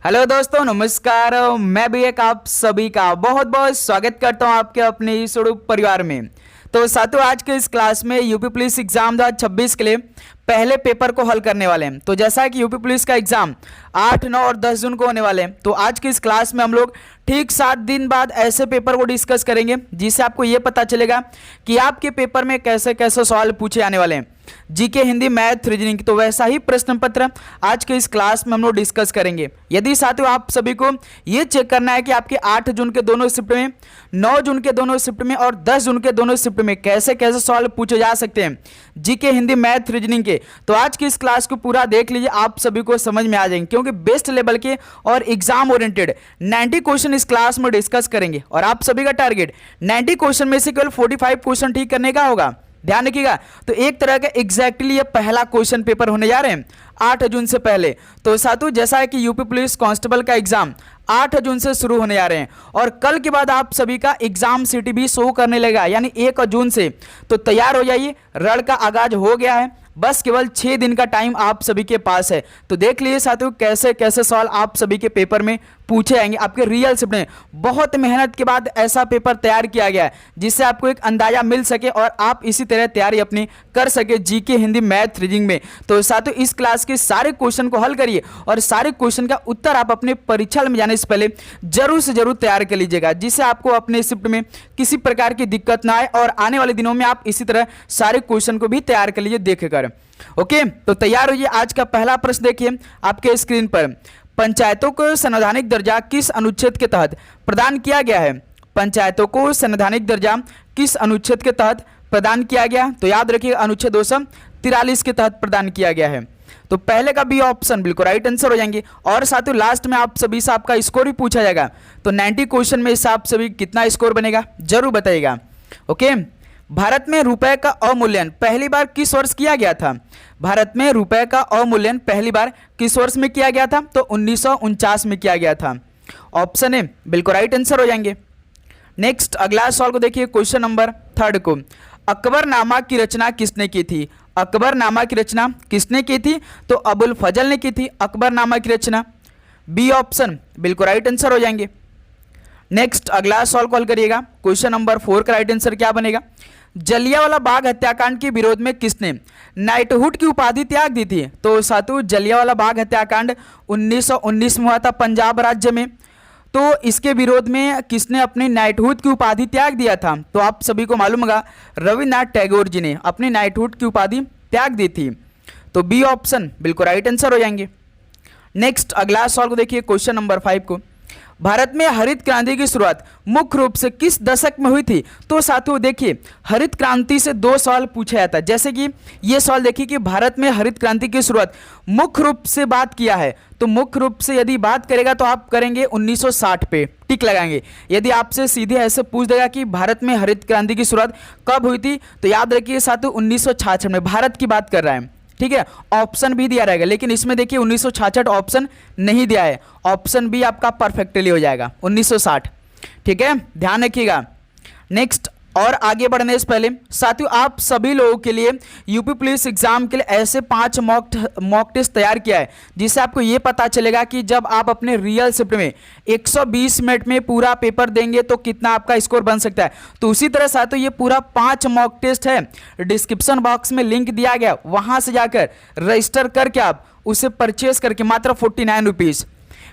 Hello दोस्तों, नमस्कार। मैं भी एक आप सभी का बहुत बहुत स्वागत करता हूं आपके अपने इस स्वरूप परिवार में। तो साथियों, आज के इस क्लास में यूपी पुलिस एग्जाम 2026 के लिए पहले पेपर को हल करने वाले हैं। तो जैसा कि यूपी पुलिस का एग्जाम 8, 9 और 10 जून को होने वाले हैं, तो आज की इस क्लास में हम लोग ठीक 7 दिन बाद ऐसे पेपर को डिस्कस करेंगे जिससे आपको ये पता चलेगा कि आपके पेपर में कैसे कैसे सवाल पूछे जाने वाले हैं। जीके, हिंदी, मैथ, रीजनिंग, तो वैसा ही प्रश्न पत्र आज के इस क्लास में हम लोग डिस्कस करेंगे। यदि साथियों आप सभी को ये चेक करना है कि आपके 8 जून के दोनों शिफ्ट में, 9 जून के दोनों शिफ्ट में और 10 जून के दोनों शिफ्ट में कैसे कैसे सवाल पूछे जा सकते हैं जीके, हिंदी, मैथ, रीजनिंग के, तो आज की इस क्लास को पूरा देख लीजिए, आप सभी को समझ में आ जाएंगे। क्योंकि बेस्ट लेवल के और एग्जाम ओरिएंटेड 90 क्वेश्चन इस क्लास में डिस्कस करेंगे और आप सभी का टारगेट 90 क्वेश्चन में से केवल 45 क्वेश्चन ठीक करने का होगा। ध्यान रखिएगा। तो एक तरह का एग्जैक्टली ये पहला क्वेश्चन पेपर होने जा रहे हैं 8 जून से पहले। तो साथियों, जैसा है कि यूपी पुलिस कांस्टेबल का एग्जाम 8 जून से शुरू होने जा रहे हैं और कल के बाद आप सभी का एग्जाम सिटी भी शो करने लगेगा, यानी 1 जून से। तो तैयार हो जाइए, रण का आगाज हो गया है, बस केवल 6 दिन का टाइम आप सभी के पास है। तो देख लीजिए साथियों, कैसे कैसे सवाल आप सभी के पेपर में पूछे जाएंगे आपके रियल शिफ्ट में। बहुत मेहनत के बाद ऐसा पेपर तैयार किया गया है जिससे आपको एक अंदाजा मिल सके और आप इसी तरह तैयारी अपनी कर सके जीके, हिंदी, मैथ, रीजनिंग में। तो साथियों, इस क्लास के सारे क्वेश्चन को हल करिए और सारे क्वेश्चन का उत्तर आप अपने परीक्षा में जाने से पहले जरूर से जरूर तैयार कर लीजिएगा, जिससे आपको अपने शिफ्ट में किसी प्रकार की दिक्कत ना आए और आने वाले दिनों में आप इसी तरह सारे क्वेश्चन को भी तैयार कर लीजिए देखकर। ओके, तो तैयार होइए। आज का पहला प्रश्न देखिए आपके स्क्रीन पर। पंचायतों को संवैधानिक दर्जा किस अनुच्छेद के तहत प्रदान किया गया है? पंचायतों को संवैधानिक दर्जा किस अनुच्छेद के तहत प्रदान किया गया? तो याद रखिए, अनुच्छेद 243 के तहत प्रदान किया गया है। तो पहले का बी ऑप्शन बिल्कुल राइट आंसर हो जाएंगे। और साथियों, लास्ट में आप सभी से आपका स्कोर भी पूछा जाएगा। तो 90 क्वेश्चन में से आप सभी कितना स्कोर बनेगा जरूर बताइएगा। ओके, भारत में रुपए का अवमूल्यन पहली बार किस वर्ष किया गया था? भारत में रुपए का अवमूल्यन पहली बार किस वर्ष में किया गया था? तो 1949 में किया गया था। ऑप्शन ए बिल्कुल राइट आंसर हो जाएंगे। नेक्स्ट अगला सवाल को देखिए, क्वेश्चन नंबर 3 को। अकबरनामा की रचना किसने की थी? अकबरनामा की रचना किसने की थी? तो अबुल फजल ने की थी अकबरनामा की रचना। बी ऑप्शन बिल्कुल राइट आंसर हो जाएंगे। नेक्स्ट अगला सवाल कॉल करिएगा, क्वेश्चन नंबर 4 का राइट आंसर क्या बनेगा? जलियांवाला बाग हत्याकांड के विरोध में किसने नाइटहुड की उपाधि त्याग दी थी? तो साथियों, जलियांवाला बाग हत्याकांड 1919 में हुआ था पंजाब राज्य में। तो इसके विरोध में किसने अपनी नाइटहुड की उपाधि त्याग दिया था? तो आप सभी को मालूम होगा, रविन्द्रनाथ टैगोर जी ने अपनी नाइटहुड की उपाधि त्याग दी थी। तो बी ऑप्शन बिल्कुल राइट आंसर हो जाएंगे। नेक्स्ट अगला सवाल को देखिए, क्वेश्चन नंबर 5 को। भारत में हरित क्रांति की शुरुआत मुख्य रूप से किस दशक में हुई थी? तो साथियों देखिए, हरित क्रांति से 2 सवाल पूछा जाता है। जैसे कि ये सवाल देखिए कि भारत में हरित क्रांति की शुरुआत मुख्य रूप से बात किया है, तो मुख्य रूप से यदि बात करेगा तो आप करेंगे 1960 पे टिक लगाएंगे। यदि आपसे सीधे ऐसे पूछ देगा कि भारत में हरित क्रांति की शुरुआत कब हुई थी, तो याद रखिए साथियों 1966 में भारत की बात कर रहा है। ठीक है, ऑप्शन भी दिया रहेगा, लेकिन इसमें देखिए 1966 ऑप्शन नहीं दिया है। ऑप्शन बी आपका परफेक्टली हो जाएगा 1960। ठीक है, ध्यान रखिएगा। नेक्स्ट, और आगे बढ़ने से पहले साथियों, आप सभी लोगों के लिए यूपी पुलिस एग्जाम के लिए ऐसे 5 मॉक टेस्ट तैयार किया है, जिससे आपको ये पता चलेगा कि जब आप अपने रियल शिफ्ट में 120 मिनट में पूरा पेपर देंगे तो कितना आपका स्कोर बन सकता है। तो उसी तरह साथियों, ये पूरा 5 मॉक टेस्ट है, डिस्क्रिप्शन बॉक्स में लिंक दिया गया, वहां से जाकर रजिस्टर करके आप उसे परचेज करके मात्र 49 रुपीज़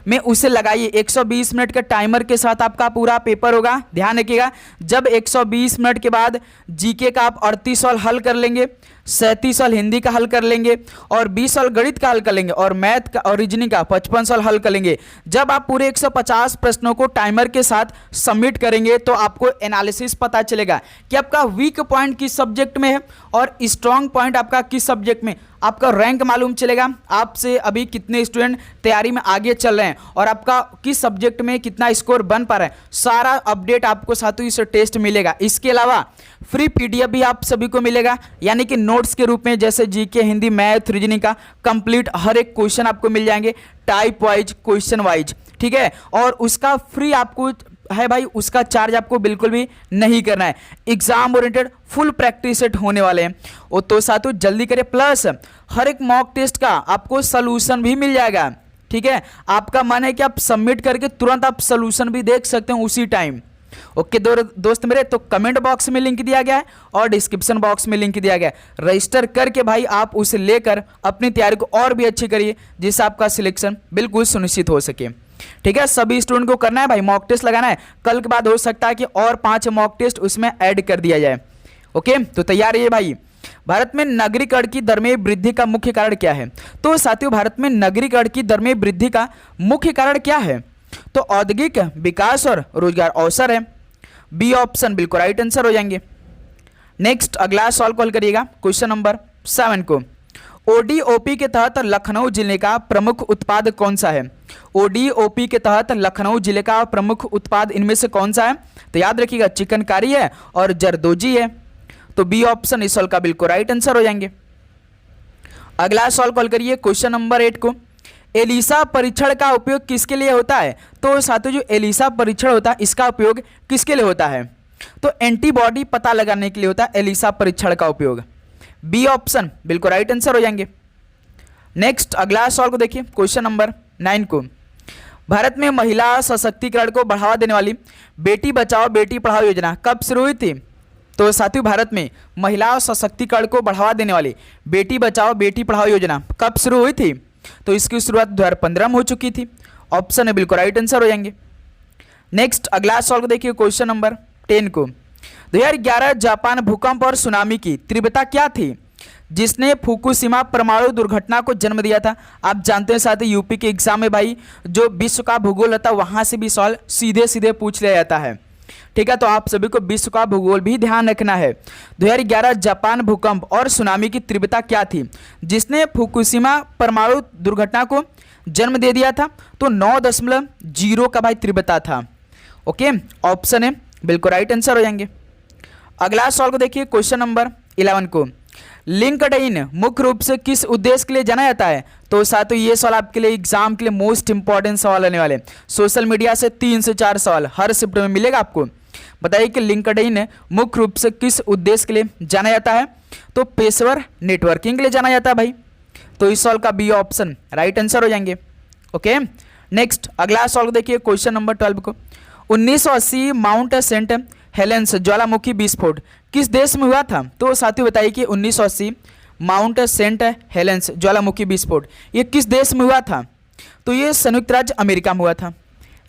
में उसे लगाइए। 120 मिनट के टाइमर के साथ आपका पूरा पेपर होगा। ध्यान रखिएगा, जब 120 मिनट के बाद जीके का आप 38 सवाल हल कर लेंगे, 37 सवाल हिंदी का हल कर लेंगे और 20 सवाल गणित का हल कर लेंगे और मैथ का और रीजनिंग का 55 सवाल हल कर लेंगे। जब आप पूरे 150 प्रश्नों को टाइमर के साथ सबमिट करेंगे तो आपको एनालिसिस पता चलेगा कि आपका वीक पॉइंट किस सब्जेक्ट में है और स्ट्रॉन्ग पॉइंट आपका किस सब्जेक्ट में। आपका रैंक मालूम चलेगा, आपसे अभी कितने स्टूडेंट तैयारी में आगे चल रहे हैं और आपका किस सब्जेक्ट में कितना स्कोर बन पा रहा है। सारा अपडेट आपको साथियों इस टेस्ट मिलेगा। इसके अलावा फ्री पीडीएफ भी आप सभी को मिलेगा, यानी कि नोट्स के रूप में, जैसे जीके, हिंदी, मैथ, रीजनिंग का कंप्लीट हर एक क्वेश्चन आपको मिल जाएंगे, टाइप वाइज, क्वेश्चन वाइज। ठीक है, और उसका फ्री आपको है भाई, उसका चार्ज आपको बिल्कुल भी नहीं करना है। Exam oriented full practice set होने वाले हैं। और तो साथियों जल्दी करें, प्लस हर एक मॉक टेस्ट का आपको सलूशन भी मिल जाएगा। ठीक है, आपका मन है कि आप सबमिट करके तुरंत आप सोल्यूशन भी देख सकते हो उसी टाइम। ओके दोस्त मेरे, तो कमेंट बॉक्स में लिंक दिया गया है और डिस्क्रिप्शन बॉक्स में लिंक दिया गया है। रजिस्टर करके भाई आप उसे लेकर अपनी तैयारी को और भी अच्छी करिए, जिससे आपका सिलेक्शन बिल्कुल सुनिश्चित हो सके। ठीक है, सभी स्टूडेंट को करना है भाई, मॉक टेस्ट लगाना है। कल के बाद हो सकता है कि और 5 मॉक टेस्ट उसमें ऐड कर दिया जाए। ओके, तो तैयार रहिए भाई। भारत में नगरीकरण की दर में वृद्धि का मुख्य कारण क्या है? तो साथियों, भारत में नगरीकरण की दर में वृद्धि का मुख्य कारण क्या है? तो औद्योगिक विकास और रोजगार अवसर है। बी ऑप्शन बिल्कुल राइट आंसर हो जाएंगे। नेक्स्ट अगला सॉल्व कॉल करिएगा क्वेश्चन नंबर 7 को। ओडीओपी के तहत लखनऊ जिले का प्रमुख उत्पाद कौन सा है? ओडीओपी के तहत लखनऊ जिले का प्रमुख उत्पाद इनमें से कौन सा है? तो याद रखिएगा, चिकनकारी है और जरदोजी है। तो बी ऑप्शन इस सॉल्व का बिल्कुल राइट आंसर हो जाएंगे। अगला सॉल्व कॉल करिए क्वेश्चन नंबर 8 को। एलिसा परीक्षण का उपयोग किसके लिए होता है? तो साथियों, जो एलिसा परीक्षण होता है इसका उपयोग किसके लिए होता है? तो एंटीबॉडी पता लगाने के लिए होता है एलिसा परीक्षण का उपयोग। बी ऑप्शन बिल्कुल राइट आंसर हो जाएंगे। नेक्स्ट अगला सवाल को देखिए क्वेश्चन नंबर 9 को। भारत में महिला सशक्तिकरण को बढ़ावा देने वाली बेटी बचाओ बेटी पढ़ाओ योजना कब शुरू हुई थी? तो साथियों, भारत में महिला सशक्तिकरण को बढ़ावा देने वाली बेटी बचाओ बेटी पढ़ाओ योजना कब शुरू हुई थी? तो इसकी शुरुआत 2015 में हो चुकी थी। ऑप्शन है बिल्कुल राइट आंसर हो जाएंगे। नेक्स्ट अगला सवाल को देखिए क्वेश्चन नंबर 10 को। 2011 जापान भूकंप और सुनामी की तीव्रता क्या थी जिसने फुकुशिमा परमाणु दुर्घटना को जन्म दिया था? आप जानते हैं साथ ही यूपी के एग्जाम में भाई जो विश्व का भूगोल होता है वहां से भी सवाल सीधे सीधे पूछ लिया जाता है। ठीक है, तो आप सभी को विश्व का भूगोल भी ध्यान रखना है। 2011 जापान भूकंप और सुनामी की तीव्रता क्या थी जिसने फुकुशिमा परमाणु दुर्घटना को जन्म दे दिया था? तो 9.0 का भाई तीव्रता था। ओके, ऑप्शन है बिल्कुल राइट आंसर हो जाएंगे। अगला सवाल को देखिए क्वेश्चन नंबर 11 को। लिंक्डइन मुख्य रूप से किस उद्देश्य के लिए जाना जाता है? तो साथियों, ये सवाल आपके लिए एग्जाम के लिए मोस्ट इंपॉर्टेंट सवाल आने वाले। सोशल मीडिया से 3 से 4 सवाल हर शिफ्ट में मिलेगा आपको। बताइए कि लिंक्डइन मुख्य रूप से किस उद्देश्य के लिए जाना जाता है? तो पेशेवर नेटवर्किंग के लिए जाना जाता है भाई। तो इस सवाल का बी ऑप्शन राइट आंसर हो जाएंगे। ओके, नेक्स्ट अगला सवाल को देखिए क्वेश्चन नंबर 12 को। 1980 माउंट सेंट हेलेंस ज्वालामुखी विस्फोट किस देश में हुआ था? तो साथियों, बताइए कि 1980 माउंट सेंट हेलेंस ज्वालामुखी विस्फोट ये किस देश में हुआ था? तो ये संयुक्त राज्य अमेरिका में हुआ था।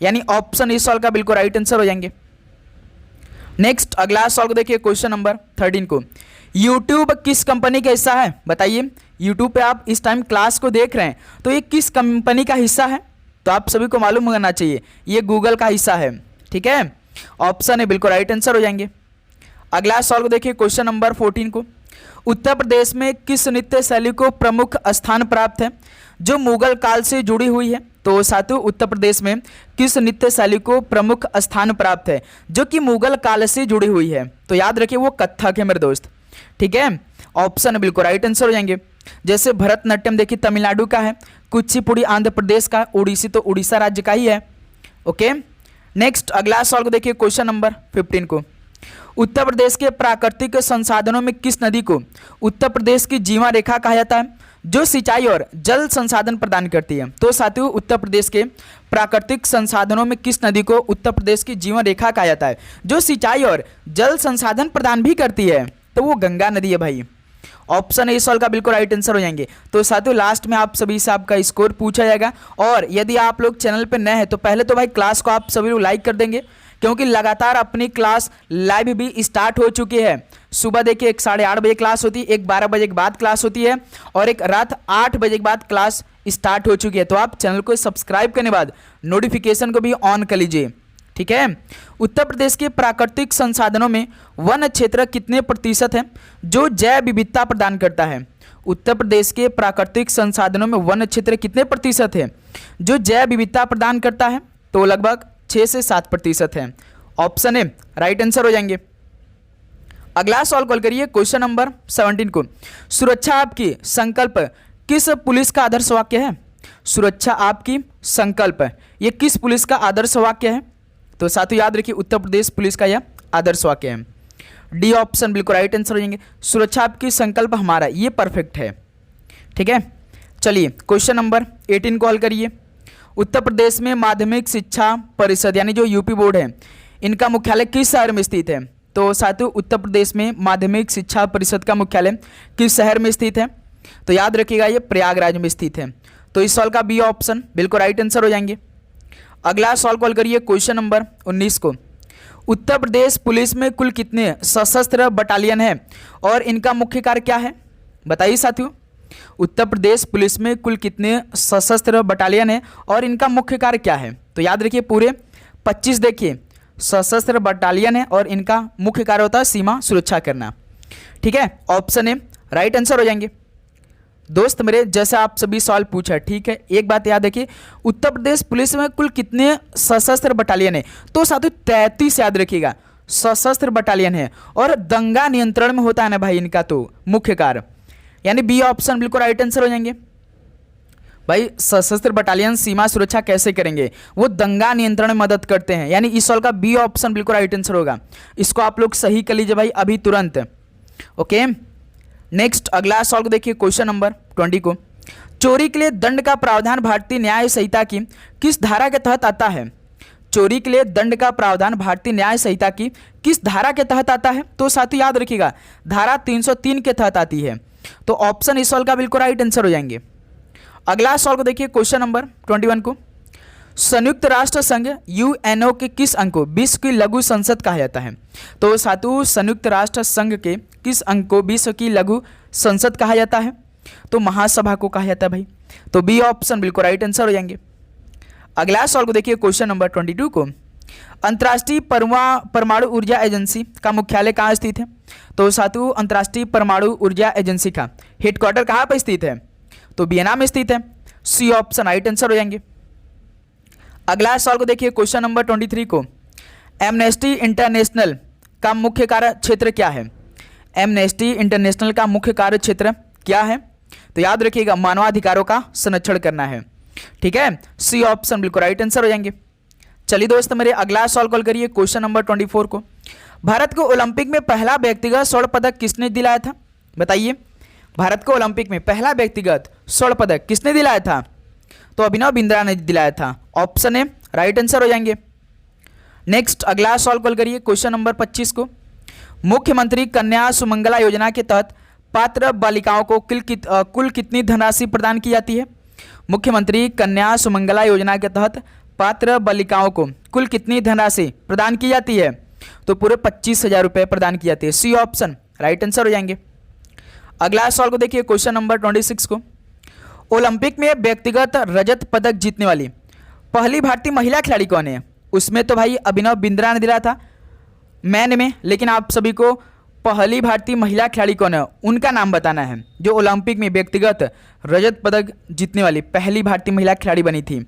यानी ऑप्शन इस सवाल का बिल्कुल राइट आंसर हो जाएंगे। नेक्स्ट अगला सवाल को देखिए क्वेश्चन नंबर 13 को। यूट्यूब किस कंपनी का हिस्सा है? बताइए, यूट्यूब पे आप इस टाइम क्लास को देख रहे हैं तो ये किस कंपनी का हिस्सा है? तो आप सभी को मालूम होना चाहिए ये गूगल का हिस्सा है। ठीक है, ऑप्शन है बिल्कुल राइट आंसर हो जाएंगे। अगला सवाल को देखिए क्वेश्चन नंबर 14 को। उत्तर प्रदेश में किस नृत्य शैली को प्रमुख स्थान प्राप्त है जो मुगल काल से जुड़ी हुई है? तो साथियों, उत्तर प्रदेश में किस नृत्य शैली को प्रमुख स्थान प्राप्त है जो कि मुगल काल से जुड़ी हुई है? तो याद रखिए वो कथक है मेरे दोस्त। ठीक है, ऑप्शन बिल्कुल राइट आंसर हो जाएंगे। जैसे भरतनाट्यम देखिए तमिलनाडु का है, कुचिपुड़ी आंध्र प्रदेश का, ओडिसी तो उड़ीसा राज्य का ही है। ओके, नेक्स्ट अगला सवाल को देखिए क्वेश्चन नंबर 15 को। उत्तर प्रदेश के प्राकृतिक संसाधनों में किस नदी को उत्तर प्रदेश की जीवन रेखा कहा जाता है जो सिंचाई और जल संसाधन प्रदान करती है? तो साथियों, उत्तर प्रदेश के प्राकृतिक संसाधनों में किस नदी को उत्तर प्रदेश की जीवन रेखा कहा जाता है जो सिंचाई और जल संसाधन प्रदान भी करती है? तो वो गंगा नदी है भाई। ऑप्शन इस सवाल का बिल्कुल राइट आंसर हो जाएंगे। तो साथियों, लास्ट में आप सभी से आपका स्कोर पूछा जाएगा। और यदि आप लोग चैनल पर नए हैं तो पहले तो भाई क्लास को आप सभी लोग लाइक कर देंगे, क्योंकि लगातार अपनी क्लास लाइव भी स्टार्ट हो चुकी है। सुबह देखिए एक 8:30 बजे क्लास होती है, एक 12 बजे के बाद क्लास होती है और एक रात 8 बजे के बाद क्लास स्टार्ट हो चुकी है। तो आप चैनल को सब्सक्राइब करने के बाद नोटिफिकेशन को भी ऑन कर लीजिए। ठीक है, उत्तर प्रदेश के प्राकृतिक संसाधनों में वन क्षेत्र कितने प्रतिशत है जो जैव विविधता प्रदान करता है? उत्तर प्रदेश के प्राकृतिक संसाधनों में वन क्षेत्र कितने प्रतिशत है जो जैव विविधता प्रदान करता है? तो लगभग 6 से 7% है। ऑप्शन ए राइट आंसर हो जाएंगे। अगला सवाल कॉल करिए क्वेश्चन नंबर 17 को। सुरक्षा आपकी संकल्प किस पुलिस का आदर्श वाक्य है? सुरक्षा आपकी संकल्प ये किस पुलिस का आदर्श वाक्य है? तो साथियों, याद रखिए उत्तर प्रदेश पुलिस का यह आदर्श वाक्य है। डी ऑप्शन बिल्कुल राइट आंसर हो जाएंगे। सुरक्षा आपकी संकल्प हमारा, ये परफेक्ट है। ठीक है, चलिए क्वेश्चन नंबर 18 को हल करिए। उत्तर प्रदेश में माध्यमिक शिक्षा परिषद यानी जो यूपी बोर्ड है, इनका मुख्यालय किस शहर में स्थित है? तो साथियों उत्तर प्रदेश में माध्यमिक शिक्षा परिषद का मुख्यालय किस शहर में स्थित है? तो याद रखिएगा ये प्रयागराज में स्थित है। तो इस सवाल का बी ऑप्शन बिल्कुल राइट आंसर हो जाएंगे। अगला सवाल कॉल करिए क्वेश्चन नंबर 19 को। उत्तर प्रदेश पुलिस में कुल कितने सशस्त्र बटालियन है और इनका मुख्य कार्य क्या है? बताइए साथियों, उत्तर प्रदेश पुलिस में कुल कितने सशस्त्र बटालियन है और इनका मुख्य कार्य क्या है? तो याद रखिए पूरे 25 देखिए सशस्त्र बटालियन है और इनका मुख्य कार्य होता है सीमा सुरक्षा करना। ठीक है, ऑप्शन ए राइट आंसर हो जाएंगे। दोस्त मेरे जैसा आप सभी सवाल पूछा, ठीक है, एक बात याद रखिए, उत्तर प्रदेश पुलिस में कुल कितने सशस्त्र बटालियन है? तो साथियों 33 याद रखिएगा सशस्त्र बटालियन है और दंगा नियंत्रण में होता है ना भाई इनका तो मुख्य कार्य, यानी बी ऑप्शन बिल्कुल राइट आंसर हो जाएंगे। भाई सशस्त्र बटालियन सीमा सुरक्षा कैसे करेंगे? वो दंगा नियंत्रण में मदद करते हैं, यानी इस सवाल का बी ऑप्शन बिल्कुल राइट आंसर होगा। इसको आप लोग सही कर लीजिए भाई अभी तुरंत। ओके, नेक्स्ट अगला सवाल को देखिए क्वेश्चन नंबर 20 को। चोरी के लिए दंड का प्रावधान भारतीय न्याय संहिता की किस धारा के तहत आता है? चोरी के लिए दंड का प्रावधान भारतीय न्याय संहिता की किस धारा के तहत आता है? तो साथियों याद रखिएगा धारा 303 के तहत आती है। तो ऑप्शन इस सवाल का बिल्कुल राइट आंसर हो जाएंगे। अगला सवाल को देखिए क्वेश्चन नंबर 21 को। संयुक्त राष्ट्र संघ यूएनओ के किस अंग को विश्व की लघु संसद कहा जाता है? तो साथियों संयुक्त राष्ट्र संघ के किस अंग को विश्व की लघु संसद कहा जाता है? तो महासभा को कहा जाता है भाई। तो बी ऑप्शन बिल्कुल राइट आंसर हो जाएंगे। अगला सवाल को देखिए क्वेश्चन नंबर 22 को। अंतर्राष्ट्रीय परमाणु ऊर्जा एजेंसी का मुख्यालय कहाँ स्थित है? तो साथियों अंतर्राष्ट्रीय परमाणु ऊर्जा एजेंसी का हेडक्वार्टर कहाँ पर स्थित है? तो वियना में स्थित है। सी ऑप्शन राइट आंसर हो जाएंगे। अगला सवाल को देखिए क्वेश्चन नंबर 23 को। एमनेस्टी इंटरनेशनल का मुख्य कार्य क्षेत्र क्या है? एमनेस्टी इंटरनेशनल का मुख्य कार्य क्षेत्र क्या है? तो याद रखिएगा मानवाधिकारों का संरक्षण करना है। ठीक है, सी ऑप्शन बिल्कुल राइट आंसर हो जाएंगे। चलिए दोस्त मेरे अगला सवाल कॉल करिए क्वेश्चन नंबर 24 को। भारत को ओलंपिक में पहला व्यक्तिगत स्वर्ण पदक किसने दिलाया था? बताइए, भारत को ओलंपिक में पहला व्यक्तिगत स्वर्ण पदक किसने दिलाया था? तो अभिनव बिंद्रा ने दिलाया था। ऑप्शन ए राइट आंसर हो जाएंगे। नेक्स्ट अगला सवाल कॉल करिए क्वेश्चन नंबर 25 को। मुख्यमंत्री कन्या सुमंगला योजना के तहत पात्र बालिकाओं को कुल कितनी धनराशि प्रदान की जाती है? मुख्यमंत्री कन्या सुमंगला योजना के तहत पात्र बालिकाओं को कुल कितनी धनराशि प्रदान की जाती है? तो पूरे 25,000 रुपये प्रदान की जाती है। सी ऑप्शन राइट आंसर हो जाएंगे। अगला सवाल को देखिए क्वेश्चन नंबर 26 को। ओलंपिक में व्यक्तिगत रजत पदक जीतने वाली पहली भारतीय महिला खिलाड़ी कौन है? उसमें तो भाई अभिनव बिंद्रा ने दिला था मैन में, लेकिन आप सभी को पहली भारतीय महिला खिलाड़ी कौन है उनका नाम बताना है जो ओलंपिक में व्यक्तिगत रजत पदक जीतने वाली पहली भारतीय महिला खिलाड़ी बनी थी।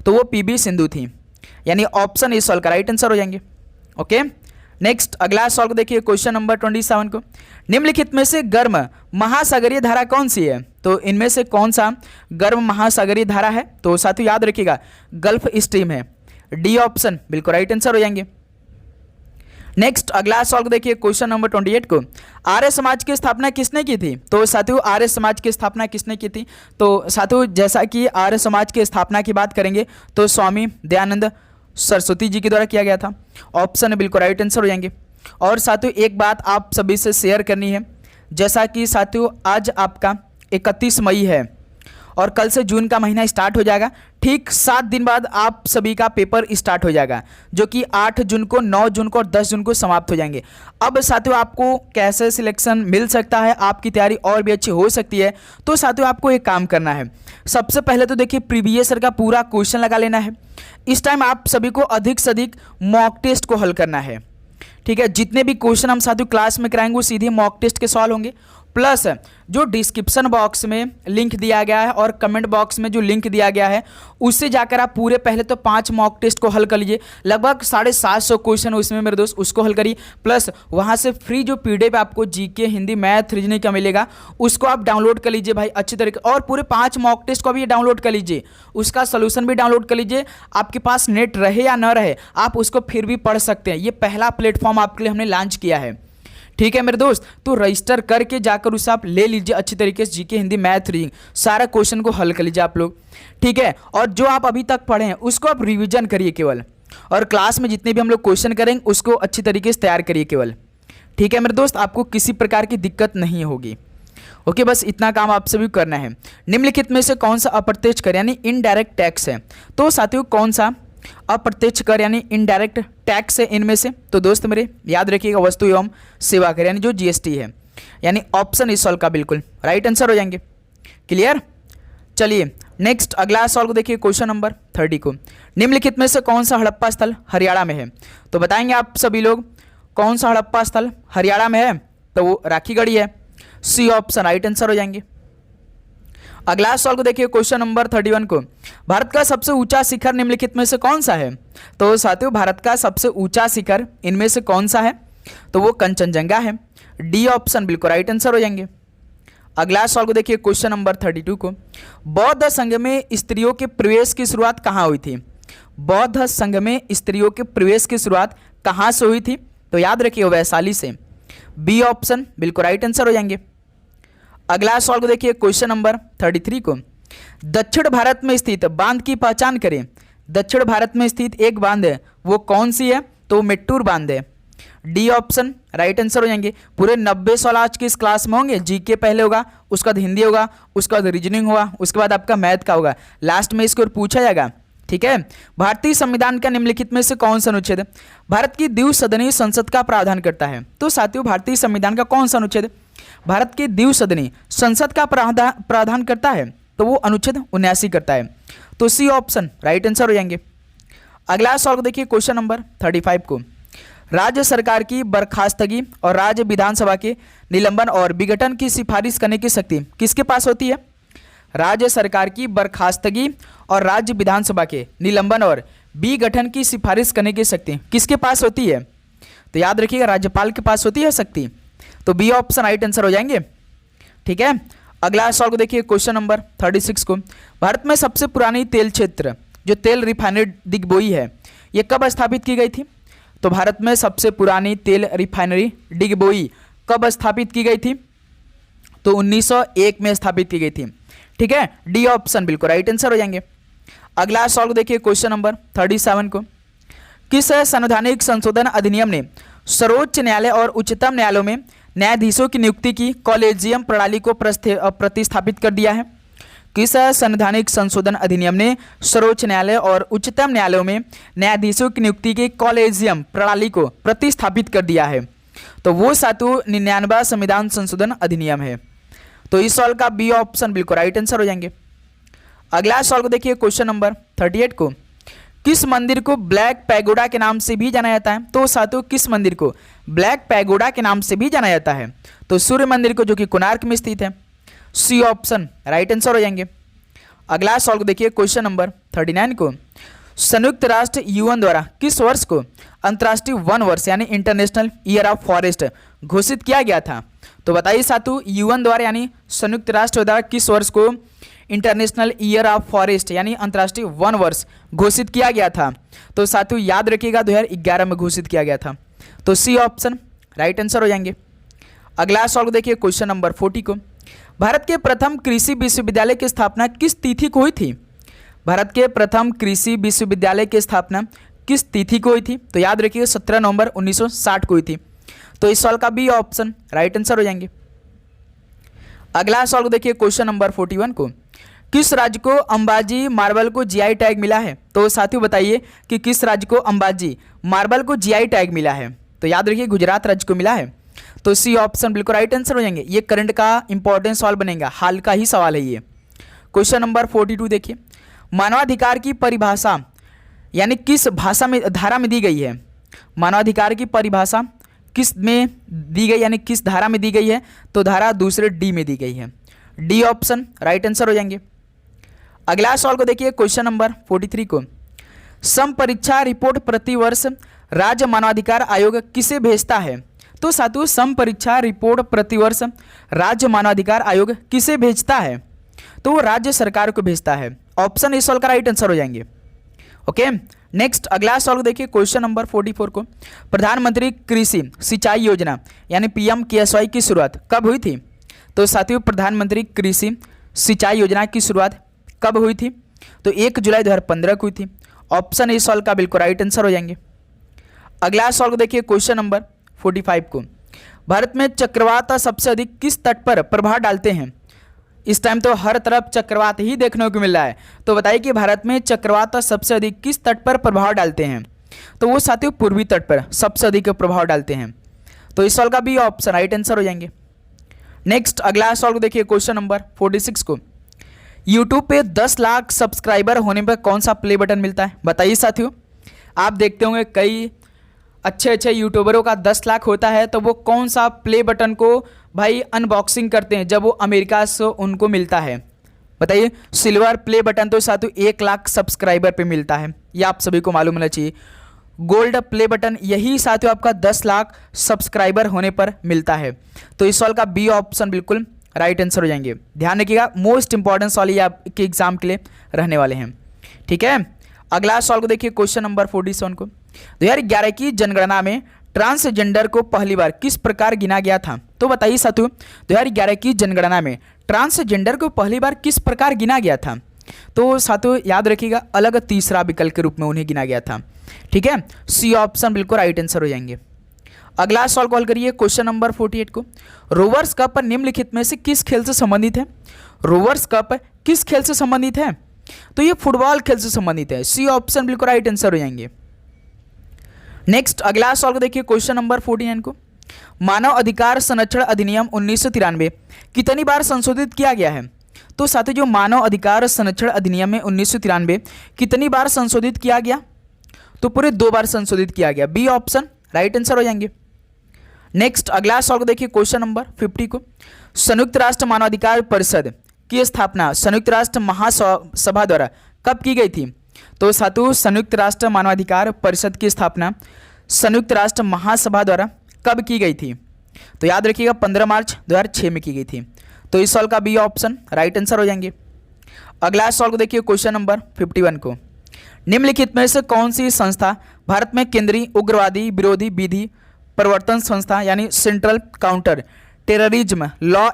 तो वो पीवी सिंधु थी, यानी ऑप्शन इस सवाल का राइट आंसर हो जाएंगे। ओके, नेक्स्ट अगला सवाल को देखिए क्वेश्चन नंबर 27 को। निम्नलिखित में से गर्म महासागरीय धारा कौन सी है? तो इनमें से कौन सा गर्म महासागरीय धारा है? तो साथियों याद रखिएगा गल्फ स्ट्रीम है। डी ऑप्शन बिल्कुल राइट आंसर हो जाएंगे। नेक्स्ट अगला सवाल को देखिए क्वेश्चन नंबर 28 को। आर्य समाज की स्थापना किसने की थी? तो साथियों आर्य समाज की स्थापना किसने की थी? तो साथियों जैसा कि आर्य समाज की स्थापना की बात करेंगे तो स्वामी दयानंद सरस्वती जी के द्वारा किया गया था। ऑप्शन बिल्कुल राइट आंसर हो जाएंगे। और साथियों एक बात आप सभी से शेयर करनी है, जैसा कि साथियों आज आपका 31 मई है और कल से जून का महीना स्टार्ट हो जाएगा। ठीक 7 दिन बाद आप सभी का पेपर स्टार्ट हो जाएगा, जो कि 8 जून को, 9 जून को और 10 जून को समाप्त हो जाएंगे। अब साथियों आपको कैसे सिलेक्शन मिल सकता है, आपकी तैयारी और भी अच्छी हो सकती है, तो साथियों आपको एक काम करना है। सबसे पहले तो देखिए प्रीवियस ईयर का पूरा क्वेश्चन लगा लेना है। इस टाइम आप सभी को अधिक से अधिक मॉक टेस्ट को हल करना है। ठीक है, जितने भी क्वेश्चन हम साथियों क्लास में कराएंगे वो सीधे मॉक टेस्ट के सवाल होंगे, प्लस जो डिस्क्रिप्शन बॉक्स में लिंक दिया गया है और कमेंट बॉक्स में जो लिंक दिया गया है उससे जाकर आप पूरे पहले तो 5 मॉक टेस्ट को हल कर लीजिए। लगभग 750 क्वेश्चन उसमें मेरे दोस्त, उसको हल करिए। प्लस वहाँ से फ्री जो पीडीएफ आपको जीके, हिंदी, मैथ, रीजनिंग का मिलेगा उसको आप डाउनलोड कर लीजिए भाई अच्छी तरीके, और पूरे 5 मॉक टेस्ट को भी डाउनलोड कर लीजिए, उसका सोल्यूशन भी डाउनलोड कर लीजिए। आपके पास नेट रहे या न रहे आप उसको फिर भी पढ़ सकते हैं। ये पहला प्लेटफॉर्म आपके लिए हमने लॉन्च किया है। ठीक है मेरे दोस्त, तो रजिस्टर करके जाकर उसे आप ले लीजिए अच्छी तरीके से, जीके हिंदी मैथ रीडिंग सारा क्वेश्चन को हल कर लीजिए आप लोग। ठीक है, और जो आप अभी तक पढ़े हैं उसको आप रिवीजन करिए केवल, और क्लास में जितने भी हम लोग क्वेश्चन करेंगे उसको अच्छी तरीके से तैयार करिए केवल। ठीक है मेरे दोस्त, आपको किसी प्रकार की दिक्कत नहीं होगी। ओके, बस इतना काम आप सभी को करना है। निम्नलिखित में से कौन सा अप्रत्यक्ष कर यानी इनडायरेक्ट टैक्स है? तो साथियों कौन सा अप्रत्यक्ष कर यानी इनडायरेक्ट टैक्स है इनमें से? तो दोस्त मेरे याद रखिएगा वस्तु एवं सेवा कर यानी जो जीएसटी है, यानी ऑप्शन इस सॉल्व का बिल्कुल राइट आंसर हो जाएंगे। क्लियर? चलिए नेक्स्ट अगला सॉल्व को देखिए, क्वेश्चन नंबर 30 को। निम्नलिखित में से कौन सा हड़प्पा स्थल हरियाणा में है? तो बताएंगे आप सभी लोग कौन सा हड़प्पा स्थल हरियाणा में है? तो वो राखीगढ़ी है, सी ऑप्शन राइट आंसर हो जाएंगे। अगला सवाल को देखिए, क्वेश्चन नंबर 31 को। भारत का सबसे ऊंचा शिखर निम्नलिखित में से कौन सा है? तो साथियों भारत का सबसे ऊंचा शिखर इनमें से कौन सा है? तो वो कंचनजंगा है, डी ऑप्शन बिल्कुल राइट आंसर हो जाएंगे। अगला सवाल को देखिए, क्वेश्चन नंबर 32 को। बौद्ध संघ में स्त्रियों के प्रवेश की शुरुआत कहाँ हुई थी? बौद्ध संघ में स्त्रियों के प्रवेश की शुरुआत कहाँ से हुई थी? तो याद रखिए वैशाली से, बी ऑप्शन बिल्कुल राइट आंसर हो जाएंगे। अगला सवाल को देखिए, क्वेश्चन नंबर 33 को। दक्षिण भारत में स्थित बांध की पहचान करें। दक्षिण भारत में स्थित एक बांध है, वो कौन सी है? तो मेट्टूर बांध है, डी ऑप्शन राइट आंसर हो जाएंगे। पूरे 90 सवाल आज की इस क्लास में होंगे। जीके पहले होगा, उसके बाद हिंदी होगा, उसके बाद रीजनिंग होगा, उसके बाद आपका मैथ का होगा, लास्ट में इसको पूछा जाएगा। ठीक है, भारतीय संविधान का निम्नलिखित में से कौन सा अनुच्छेद भारत की द्विसदनीय संसद का प्रावधान करता है? तो साथियों भारतीय संविधान का कौन सा अनुच्छेद भारत की द्विसदनीय संसद का प्रावधान करता है? तो वो अनुच्छेद 79 करता है, तो सी ऑप्शन राइट आंसर हो जाएंगे। अगला सवाल को देखिए, क्वेश्चन नंबर 35 को। राज्य सरकार की बर्खास्तगी और राज्य विधानसभा के निलंबन और विघटन की सिफारिश करने की शक्ति किसके पास होती है? राज्य सरकार की बर्खास्तगी और राज्य विधानसभा के निलंबन और विघटन की सिफारिश करने की शक्ति किसके पास होती है? तो याद रखिएगा राज्यपाल के पास होती है शक्ति, तो बी ऑप्शन राइट आंसर हो जाएंगे। ठीक है, अगला सवाल को देखिए, क्वेश्चन नंबर 36 को। भारत में सबसे पुरानी तेल क्षेत्र जो तेल रिफाइनरी डिगबोई है, ये कब स्थापित की गई थी? तो भारत में सबसे पुरानी तेल रिफाइनरी डिगबोई कब स्थापित की गई थी? तो 1901 में स्थापित की गई थी। ठीक है, डी ऑप्शन बिल्कुल राइट आंसर हो जाएंगे। अगला सवाल को देखिए, क्वेश्चन नंबर 37 को। किस संवैधानिक संशोधन अधिनियम ने सर्वोच्च न्यायालय और उच्चतम न्यायालयों में न्यायाधीशों की नियुक्ति की कॉलेजियम प्रणाली को प्रतिस्थापित कर दिया है? किस संवैधानिक संशोधन अधिनियम ने सर्वोच्च न्यायालय और उच्चतम न्यायालयों में न्यायाधीशों की नियुक्ति की कॉलेजियम प्रणाली को प्रतिस्थापित कर दिया है? तो वो सातु 99वां संविधान संशोधन अधिनियम है, तो इस सवाल का बी ऑप्शन बिल्कुल राइट आंसर हो जाएंगे। अगला सवाल को देखिए, क्वेश्चन नंबर 38 को। किस मंदिर को ब्लैक पैगोडा के नाम से भी जाना जाता है? तो साथियों किस मंदिर को ब्लैक पैगोडा के नाम से भी जाना जाता है? तो सूर्य मंदिर को, जो कि कोणार्क में स्थित है, सी ऑप्शन राइट आंसर हो जाएंगे। अगला सवाल को देखिए, क्वेश्चन नंबर 39 को। संयुक्त राष्ट्र यूएन द्वारा किस वर्ष को अंतर्राष्ट्रीय वन वर्ष यानी इंटरनेशनल ईयर ऑफ फॉरेस्ट घोषित किया गया था? तो बताइए साथियों यूएन द्वारा यानी संयुक्त राष्ट्र द्वारा किस वर्ष को इंटरनेशनल ईयर ऑफ फॉरेस्ट यानी अंतर्राष्ट्रीय वन वर्ष घोषित किया गया था? तो साथियों याद रखिएगा 2011 में घोषित किया गया था, तो सी ऑप्शन राइट आंसर हो जाएंगे। अगला सवाल को देखिए, क्वेश्चन नंबर 40 को। भारत के प्रथम कृषि विश्वविद्यालय की स्थापना किस तिथि को हुई थी? भारत के प्रथम कृषि विश्वविद्यालय की स्थापना किस तिथि को हुई थी? तो याद रखिए 17 नवंबर 1960 को हुई थी, तो इस सवाल का बी ऑप्शन राइट आंसर हो जाएंगे। अगला सवाल को देखिए, क्वेश्चन नंबर 41 को। किस राज्य को अंबाजी मार्बल को जीआई टैग मिला है? तो साथियों बताइए कि किस राज्य को अंबाजी मार्बल को जीआई टैग मिला है? तो याद रखिए गुजरात राज्य को मिला है, तो सी ऑप्शन बिल्कुल राइट आंसर हो जाएंगे। ये करंट का इंपॉर्टेंट सवाल बनेगा, हाल का ही सवाल है ये। क्वेश्चन नंबर 42 देखिए, मानवाधिकार की परिभाषा यानी किस भाषा में धारा में दी गई है? मानवाधिकार की परिभाषा किस में दी गई यानी किस धारा में दी गई है? तो धारा दूसरे डी में दी गई है, डी ऑप्शन राइट आंसर हो जाएंगे। अगला सवाल को देखिए, क्वेश्चन नंबर 43 को। सम परीक्षा रिपोर्ट प्रतिवर्ष राज्य मानवाधिकार आयोग किसे भेजता है? तो साथियों सम परीक्षा रिपोर्ट प्रतिवर्ष राज्य मानवाधिकार आयोग किसे भेजता है? तो वो राज्य सरकार को भेजता है, ऑप्शन इस सवाल का राइट आंसर हो जाएंगे। ओके। नेक्स्ट अगला सवाल देखिए क्वेश्चन नंबर 44 को, प्रधानमंत्री कृषि सिंचाई योजना यानी PMKSY की शुरुआत कब हुई थी? तो साथियों प्रधानमंत्री कृषि सिंचाई योजना की शुरुआत कब हुई थी? तो 1 जुलाई 2015 को हुई थी। ऑप्शन ए सवाल का बिल्कुल राइट आंसर हो जाएंगे। अगला सवाल को देखिए क्वेश्चन नंबर 45 को, भारत में चक्रवात सबसे अधिक किस तट पर प्रभाव डालते हैं? इस टाइम तो हर तरफ चक्रवात ही देखने को मिल रहा है, तो बताइए कि भारत में चक्रवात सबसे अधिक किस तट पर प्रभाव डालते हैं? तो वो साथियों पूर्वी तट पर सबसे अधिक प्रभाव डालते हैं। तो इस सवाल का भी ऑप्शन राइट आंसर हो जाएंगे। नेक्स्ट अगला सवाल को देखिए क्वेश्चन नंबर 46 को, यूट्यूब पे 10 लाख सब्सक्राइबर होने पर कौन सा प्ले बटन मिलता है? बताइए साथियों, आप देखते होंगे कई अच्छे यूट्यूबरों का 10 लाख होता है, तो वो कौन सा प्ले बटन को भाई अनबॉक्सिंग करते हैं जब वो अमेरिका से उनको मिलता है? बताइए। सिल्वर प्ले बटन तो साथियों 1 लाख सब्सक्राइबर पे मिलता है, ये आप सभी को मालूम होना चाहिए। गोल्ड प्ले बटन यही साथियों आपका 10 लाख सब्सक्राइबर होने पर मिलता है। तो इस सवाल का बी ऑप्शन बिल्कुल राइट आंसर हो जाएंगे। ध्यान रखिएगा, मोस्ट इंपॉर्टेंट सवाल ये आपके एग्जाम के लिए रहने वाले हैं। ठीक है, अगला सवाल को देखिए क्वेश्चन नंबर 47 को, 2011 की जनगणना में ट्रांसजेंडर को पहली बार किस प्रकार गिना गया था? तो बताइए साथियों 2011 की जनगणना में ट्रांसजेंडर को पहली बार किस प्रकार गिना गया था? तो साथियों याद रखिएगा, अलग तीसरा विकल्प के रूप में उन्हें गिना गया था। ठीक है, सी ऑप्शन बिल्कुल राइट आंसर हो जाएंगे। अगला सवाल कॉल करिए क्वेश्चन नंबर 48 को, रोवर्स कप निम्नलिखित में से किस खेल से संबंधित है? रोवर्स कप किस खेल से संबंधित है? तो ये फुटबॉल खेल से संबंधित है। सी ऑप्शन बिल्कुल राइट आंसर हो जाएंगे। नेक्स्ट अगला सवाल को देखिए क्वेश्चन नंबर 49 को, मानव अधिकार संरक्षण अधिनियम 1993 कितनी बार संशोधित किया गया है? तो साथियों जो मानव अधिकार संरक्षण अधिनियम में 1993 कितनी बार संशोधित किया गया? तो पूरे 2 बार संशोधित किया गया। बी ऑप्शन राइट आंसर हो जाएंगे। नेक्स्ट अगला सवाल को देखिए क्वेश्चन नंबर 50 को, संयुक्त राष्ट्र मानवाधिकार परिषद की स्थापना संयुक्त राष्ट्र महासभा द्वारा कब की गई थी? तो साथियों संयुक्त राष्ट्र मानवाधिकार परिषद की स्थापना संयुक्त राष्ट्र महासभा द्वारा कब की गई थी? तो याद रखिएगा 15 मार्च 2006 में की गई थी। तो इस सवाल का बी ऑप्शन राइट आंसर हो जाएंगे। अगला सवाल को देखिए क्वेश्चन नंबर 51 को, निम्नलिखित में से कौन सी संस्था भारत में केंद्रीय उग्रवादी विरोधी विधि प्रवर्तन संस्था यानी central counter terrorism law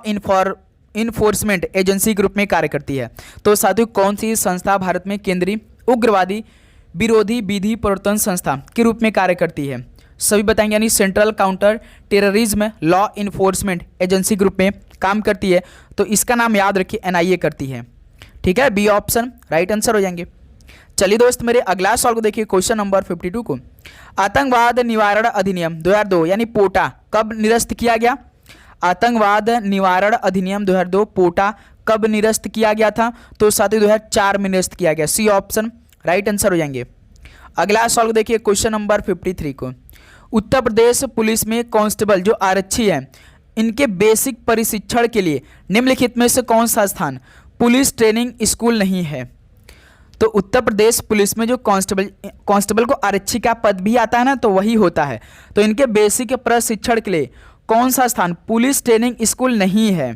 enforcement agency के रूप में कार्य करती है? तो साथियों कौन सी संस्था भारत में केंद्रीय उग्रवादी विरोधी विधि प्रवर्तन संस्था के रूप में कार्य करती है? सभी बताएंगे, यानी central counter terrorism law enforcement agency के रूप में काम करती है। तो इसका नाम याद रखिए NIA करती है। ठीक है, बी ऑप्शन राइट आंसर हो जाएंगे। चलिए दोस्त मेरे अगला सवाल को देखिए क्वेश्चन नंबर 52 को, आतंकवाद निवारण अधिनियम 2002 यानी पोटा कब निरस्त किया गया? आतंकवाद निवारण अधिनियम 2002 पोटा कब निरस्त किया गया था? तो साथियों 2004 में निरस्त किया गया। सी ऑप्शन राइट आंसर हो जाएंगे। अगला सवाल को देखिए क्वेश्चन नंबर 53 को, उत्तर प्रदेश पुलिस में कांस्टेबल जो आरक्षी हैं इनके बेसिक प्रशिक्षण के लिए निम्नलिखित में से कौन सा स्थान पुलिस ट्रेनिंग स्कूल नहीं है? तो उत्तर प्रदेश पुलिस में जो कांस्टेबल को आरक्षी का पद भी आता है ना, तो वही होता है। तो इनके बेसिक प्रशिक्षण के लिए कौन सा स्थान पुलिस ट्रेनिंग स्कूल नहीं है?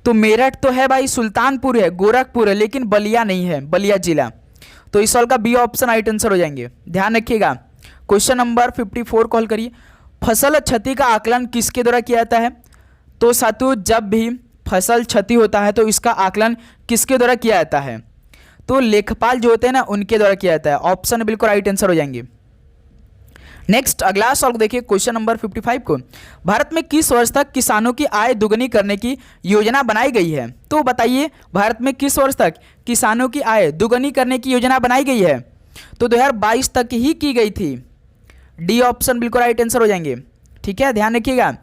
तो मेरठ तो है भाई, सुल्तानपुर है, गोरखपुर है, लेकिन बलिया नहीं है, बलिया जिला। तो इस सवाल का बी ऑप्शन राइट आंसर हो जाएंगे। ध्यान रखिएगा, क्वेश्चन नंबर 54 कॉल करिए, फसल क्षति का आकलन किसके द्वारा किया जाता है? तो साथियों जब भी फसल क्षति होता है तो इसका आकलन किसके द्वारा किया जाता है? तो लेखपाल जो होते हैं ना उनके द्वारा किया जाता है। ऑप्शन बिल्कुल राइट आंसर हो जाएंगे। नेक्स्ट अगला सवाल देखिए क्वेश्चन नंबर 55 को, भारत में किस वर्ष तक किसानों की आय दुगनी करने की योजना बनाई गई है? तो बताइए भारत में किस वर्ष तक किसानों की आय दुगनी करने की योजना बनाई गई है? तो 2022 तक ही की गई थी। डी ऑप्शन बिल्कुल राइट आंसर हो जाएंगे। ठीक है, ध्यान रखिएगा।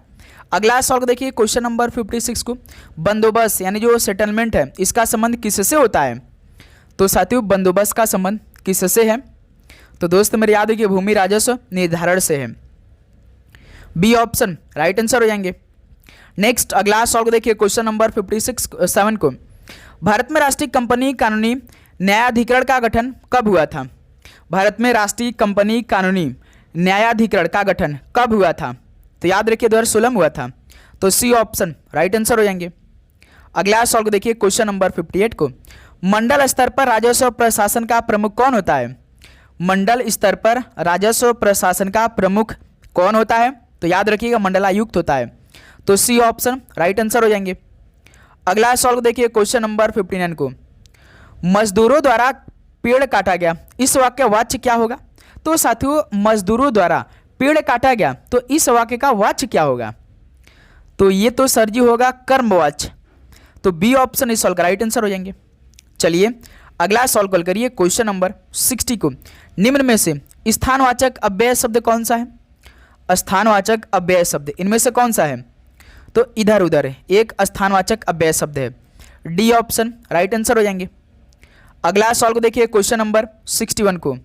अगला सवाल देखिए क्वेश्चन नंबर 56 को, बंदोबस्त यानी जो सेटलमेंट है इसका संबंध किससे होता है? तो साथियों बंदोबस्त का संबंध किससे है? तो दोस्त मेरे याद है कि भूमि राजस्व निर्धारण से है। बी ऑप्शन राइट आंसर हो जाएंगे। नेक्स्ट अगला सवाल देखिए क्वेश्चन नंबर 57 को, भारत में राष्ट्रीय कंपनी कानूनी न्यायाधिकरण का गठन कब हुआ था? भारत में राष्ट्रीय कंपनी कानूनी न्यायाधिकरण का गठन कब हुआ था? तो याद रखिए 2016 हुआ था। तो सी ऑप्शन राइट आंसर हो जाएंगे। अगला सवाल को देखिए क्वेश्चन नंबर 58 को, मंडल स्तर पर राजस्व प्रशासन का प्रमुख कौन होता है? मंडल स्तर पर राजस्व प्रशासन का प्रमुख कौन होता है? तो याद रखिएगा मंडलायुक्त होता है। तो सी ऑप्शन राइट आंसर हो जाएंगे। अगला सॉल्व देखिए क्वेश्चन नंबर 59 को। मजदूरों द्वारा पेड़ काटा गया, इस वाक्य वाच्य क्या होगा? तो साथियों मजदूरों द्वारा पेड़ काटा गया, तो इस वाक्य का वाच्य क्या होगा? तो ये तो सर जी होगा कर्मवाच्य। तो बी ऑप्शन इस सॉल्व का राइट आंसर हो जाएंगे। चलिए अगला सॉल्व कल करिए क्वेश्चन नंबर 60 को। निम्न में से स्थानवाचक अव्यय शब्द कौन सा है? स्थानवाचक अव्यय शब्द इनमें से कौन सा है? तो इधर उधर एक स्थानवाचक अव्यय शब्द है। डी ऑप्शन राइट आंसर हो जाएंगे। अगला सॉल्व देखिए क्वेश्चन नंबर 61 को।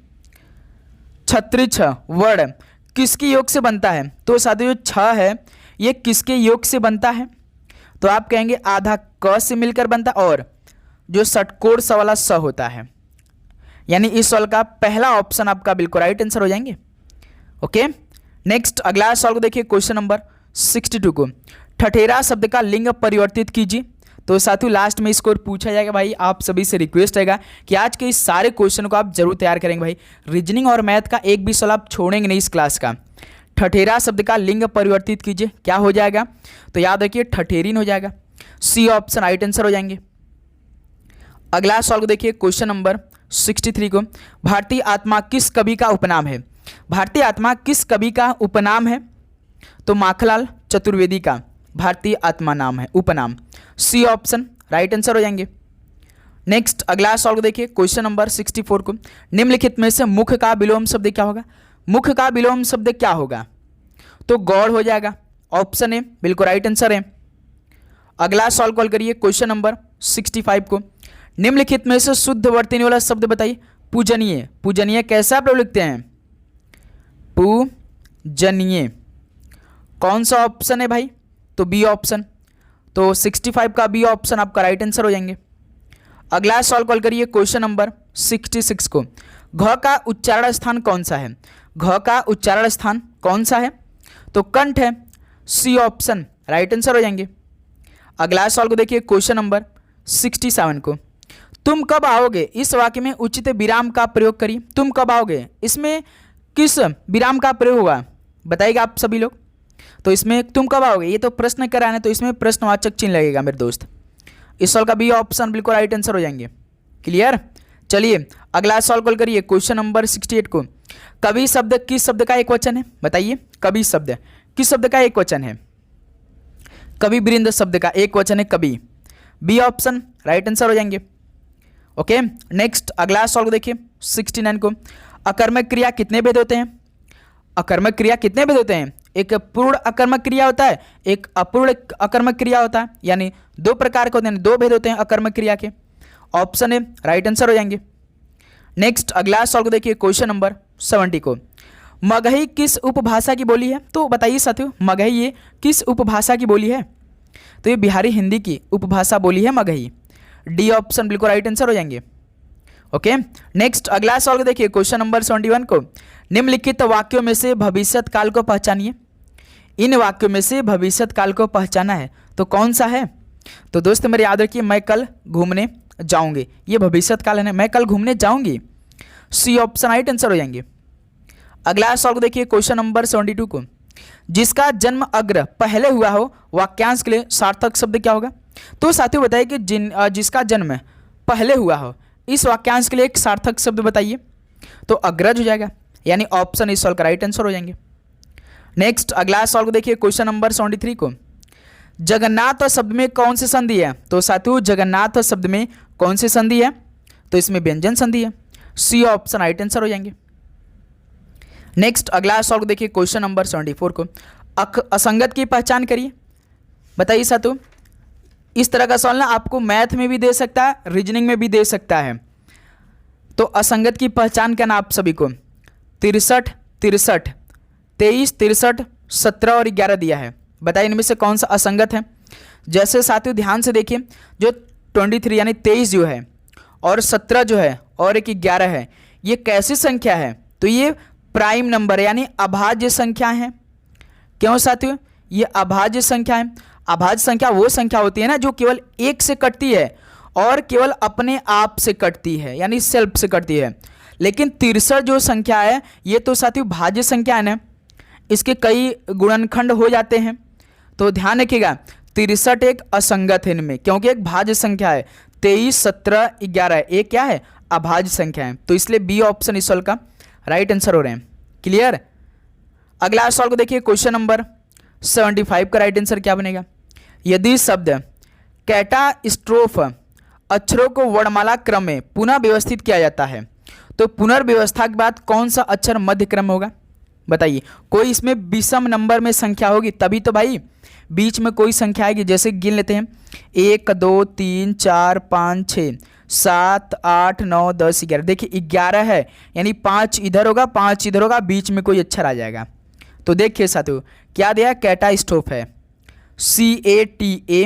छत्री छ वर्ड किसके योग से बनता है? तो साथियों छ है ये किसके योग से बनता है? तो आप कहेंगे आधा क से मिलकर बनता और जो षटकोण स वाला स होता है, यानी इस सॉल्व का पहला ऑप्शन आपका बिल्कुल राइट आंसर हो जाएंगे। ओके नेक्स्ट अगला सॉल्व देखिए क्वेश्चन नंबर 62 को। ठठेरा शब्द का लिंग परिवर्तित कीजिए। तो साथियों लास्ट में इसको पूछा जाएगा भाई, आप सभी से रिक्वेस्ट रहेगा कि आज के इस सारे क्वेश्चन को आप जरूर तैयार करेंगे भाई। रीजनिंग और मैथ का एक भी सवाल आप छोड़ेंगे नहीं इस क्लास का। ठठेरा शब्द का लिंग परिवर्तित कीजिए, क्या हो जाएगा? तो याद रखिए ठठेरीन हो जाएगा। सी ऑप्शन राइट आंसर हो जाएंगे। अगला सॉल्व देखिए क्वेश्चन नंबर 63 को। भारतीय आत्मा किस कवि का उपनाम है? भारतीय आत्मा किस कवि का उपनाम है? तो माखनलाल चतुर्वेदी का भारतीय आत्मा नाम है, उपनाम। सी ऑप्शन राइट आंसर हो जाएंगे। नेक्स्ट अगला सॉल्व देखिए क्वेश्चन नंबर 64 को। निम्नलिखित में से मुख का विलोम शब्द क्या होगा? मुख का विलोम शब्द क्या होगा? तो गौड़ हो जाएगा। ऑप्शन ए बिल्कुल राइट आंसर है। अगला सॉल्व कॉल करिए क्वेश्चन नंबर 65 को। निम्नलिखित में से शुद्ध वर्तनी वाला शब्द बताइए। पूजनीय, पूजनीय कैसा प्रयोग लिखते हैं? पूजनीय कौन सा ऑप्शन है भाई? तो बी ऑप्शन। तो 65 का बी ऑप्शन आपका राइट आंसर हो जाएंगे। अगला सॉल्व कॉल करिए क्वेश्चन नंबर 66 को। घ का उच्चारण स्थान कौन सा है? घ का उच्चारण स्थान कौन सा है? तो कंठ है। सी ऑप्शन राइट आंसर हो जाएंगे। अगला सॉल्व देखिए क्वेश्चन नंबर 67 को। तुम कब आओगे, इस वाक्य में उचित विराम का प्रयोग करिए। तुम कब आओगे, इसमें किस विराम का प्रयोग होगा बताइएगा आप सभी लोग। तो इसमें तुम कब आओगे, ये तो प्रश्न कराना है, तो इसमें प्रश्नवाचक चिन्ह लगेगा मेरे दोस्त। इस सॉल्व का बी ऑप्शन बिल्कुल राइट आंसर हो जाएंगे। क्लियर? चलिए अगला सॉल्व कॉल करिए क्वेश्चन नंबर 68 को। कवि शब्द किस शब्द का एक वचन है? बताइए कवि शब्द किस शब्द का एक वचन है? कवि वृंद शब्द का एक वचन है कवि। बी ऑप्शन राइट आंसर हो जाएंगे। ओके नेक्स्ट अगला सॉल्व देखिए 69 को। अकर्मक क्रिया कितने भेद होते हैं? अकर्मक क्रिया कितने भेद होते हैं? एक पूर्ण अकर्मक क्रिया होता है, एक अपूर्ण अकर्मक क्रिया होता है, यानी दो प्रकार के होते हैं, दो भेद होते हैं अकर्मक क्रिया के। ऑप्शन ए राइट आंसर हो जाएंगे। नेक्स्ट अगला सॉल्व देखिए क्वेश्चन नंबर 70 को। मगही किस उपभाषा की बोली है? तो बताइए साथियों मगही ये किस उपभाषा की बोली है? तो ये बिहारी हिंदी की उपभाषा बोली है मगही। डी ऑप्शन बिल्कुल राइट आंसर हो जाएंगे। ओके नेक्स्ट अगला सवाल देखिए क्वेश्चन नंबर 71 को। निम्नलिखित वाक्यों में से भविष्यत काल को पहचानिए। इन वाक्यों में से भविष्यत काल को पहचाना है तो कौन सा है? तो दोस्त मेरे याद रखिए मैं कल घूमने जाऊंगी, ये भविष्यत काल है ना, मैं कल घूमने जाऊंगी। सी ऑप्शन राइट आंसर हो जाएंगे। अगला सवाल देखिए क्वेश्चन नंबर 72 को। जिसका जन्म अग्र पहले हुआ हो वाक्यांश के लिए सार्थक शब्द क्या होगा? तो साथियों बताइए कि जिसका जन्म पहले हुआ हो, इस वाक्यांश के लिए एक सार्थक शब्द बताइए। तो अग्रज हो जाएगा, यानी ऑप्शन इस सॉल्व का राइट आंसर हो जाएंगे। नेक्स्ट अगला सॉल्व देखिए क्वेश्चन नंबर 73 को। जगन्नाथ शब्द में कौन सी संधि है? तो साथियों जगन्नाथ शब्द में कौन सी संधि है? तो इसमें व्यंजन संधि है। सी ऑप्शन राइट आंसर हो जाएंगे। नेक्स्ट अगला सॉल्व देखिए क्वेश्चन नंबर 74 को। असंगत की पहचान करिए। बताइए साथियों, इस तरह का सवाल ना आपको मैथ में भी दे सकता है, रीजनिंग में भी दे सकता है। तो असंगत की पहचान करना आप सभी को 63, 63, 23, 63, 17 और 11 दिया है। बताइए इनमें से कौन सा असंगत है? जैसे साथियों ध्यान से देखिए, जो 23 यानी 23 जो है और 17 जो है और एक 11 है, ये कैसी संख्या है? तो ये प्राइम नंबर यानी अभाज्य संख्या है। क्यों साथियों? ये अभाज्य संख्या है। अभाज्य संख्या वो संख्या होती है ना जो केवल एक से कटती है और केवल अपने आप से कटती है, यानी सेल्फ से कटती है। लेकिन 63 जो संख्या है ये तो साथियों भाज्य संख्या है ना, इसके कई गुणनखंड हो जाते हैं। तो ध्यान रखिएगा 63 एक असंगत है इनमें, क्योंकि एक भाज्य संख्या है। 23, 17, 11 एक क्या है, अभाज्य संख्या है। तो इसलिए बी ऑप्शन इस सवाल का राइट आंसर हो रहे हैं। क्लियर। अगला सवाल को देखिए, क्वेश्चन नंबर 75 का राइट आंसर क्या बनेगा। यदि शब्द कैटास्ट्रोफ अक्षरों को वर्णमाला क्रम में पुनः व्यवस्थित किया जाता है तो पुनर्व्यवस्था के बाद कौन सा अक्षर मध्य क्रम होगा, बताइए। कोई इसमें विषम नंबर में संख्या होगी तभी तो भाई, बीच में कोई संख्या आएगी। जैसे गिन लेते हैं 1, 2, 3, 4, 5, 6, 7, 8, 9, 10, 11। देखिए 11 है, यानी 5 इधर होगा, 5 इधर होगा, बीच में कोई अक्षर आ जाएगा। तो देखिए साथियों क्या दिया, कैटास्ट्रोफ है, CATA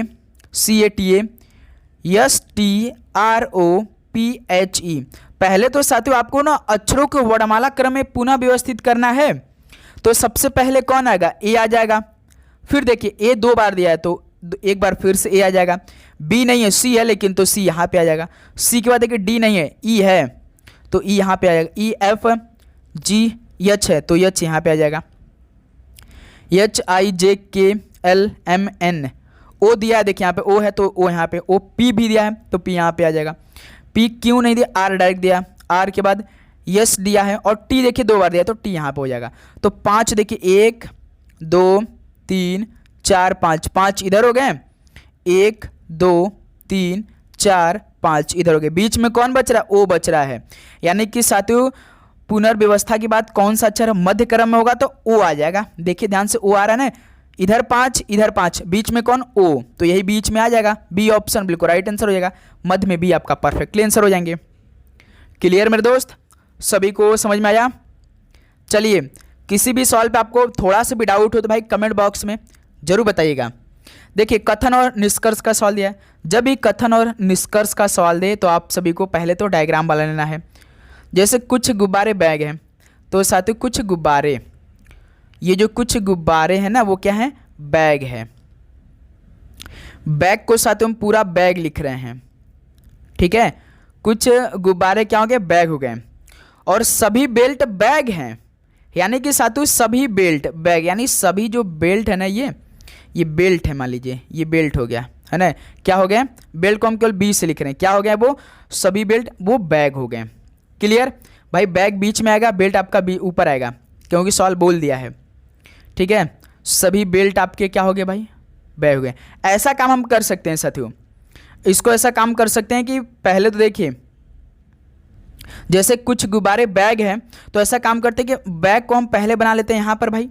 STROPHE। पहले तो साथियों आपको ना अक्षरों को वर्णमाला क्रम में पुनः व्यवस्थित करना है। तो सबसे पहले कौन आएगा, ए आ जाएगा। फिर देखिए ए 2 बार दिया है तो एक बार फिर से ए आ जाएगा। बी नहीं है, सी है, लेकिन तो सी यहाँ पे आ जाएगा। सी के बाद देखिए डी नहीं है, ई है तो ई यहाँ पे आ जाएगा। ई, एफ, जी, एच है तो एच यहाँ पे आ जाएगा। HIJKLMN। ओ दिया है, देखिए यहाँ पे ओ है तो ओ यहाँ पे, ओ पी भी दिया है तो पी यहाँ पे आ जाएगा। पी क्यों नहीं दिया, आर डायरेक्ट दिया, आर के बाद यस दिया है, और टी देखिए 2 बार दिया तो टी यहाँ पे हो जाएगा। तो 5 देखिए 1, 2, 3, 4, 5 इधर हो गए, 1, 2, 3, 4, 5 इधर हो गए। बीच में कौन बच रहा है, ओ बच रहा है। यानी कि साथियों पुनर्व्यवस्था के बाद कौन सा अक्षर मध्य क्रम में होगा तो ओ आ जाएगा। देखिए ध्यान से ओ आ रहा है ना, इधर 5 इधर 5, बीच में कौन, ओ, तो यही बीच में आ जाएगा। बी ऑप्शन बिल्कुल राइट आंसर हो जाएगा। मध्य में भी आपका परफेक्टली आंसर हो जाएंगे। क्लियर मेरे दोस्त, सभी को समझ में आया। चलिए किसी भी सवाल पे आपको थोड़ा सा भी डाउट हो तो भाई कमेंट बॉक्स में जरूर बताइएगा। देखिए कथन और निष्कर्ष का सवाल दिया है। जब भी कथन और निष्कर्ष का सवाल दे तो आप सभी को पहले तो डायग्राम बना लेना है। जैसे कुछ गुब्बारे बैग हैं तो साथियों कुछ गुब्बारे, ये जो कुछ गुब्बारे हैं ना वो क्या है, बैग है। बैग को साथियों हम पूरा बैग लिख रहे हैं, ठीक है। कुछ गुब्बारे क्या हो गए, बैग हो गए। और सभी बेल्ट बैग हैं, यानी कि साथियों सभी बेल्ट बैग, यानी सभी जो बेल्ट है ना ये बेल्ट है, मान लीजिए ये बेल्ट हो गया है ना। क्या हो गया, बेल्ट को हम केवल बी से लिख रहे हैं, क्या हो गया वो सभी बेल्ट वो बैग हो गए। क्लियर भाई, बैग बीच में आएगा, बेल्ट आपका ऊपर आएगा क्योंकि सवाल बोल दिया है, ठीक है। सभी बेल्ट आपके क्या हो गए भाई, बैग हो गए। ऐसा काम हम कर सकते हैं साथियों, इसको ऐसा काम कर सकते हैं कि पहले तो देखिए जैसे कुछ गुब्बारे बैग हैं तो ऐसा काम करते हैं कि बैग को हम पहले बना लेते हैं यहाँ पर भाई,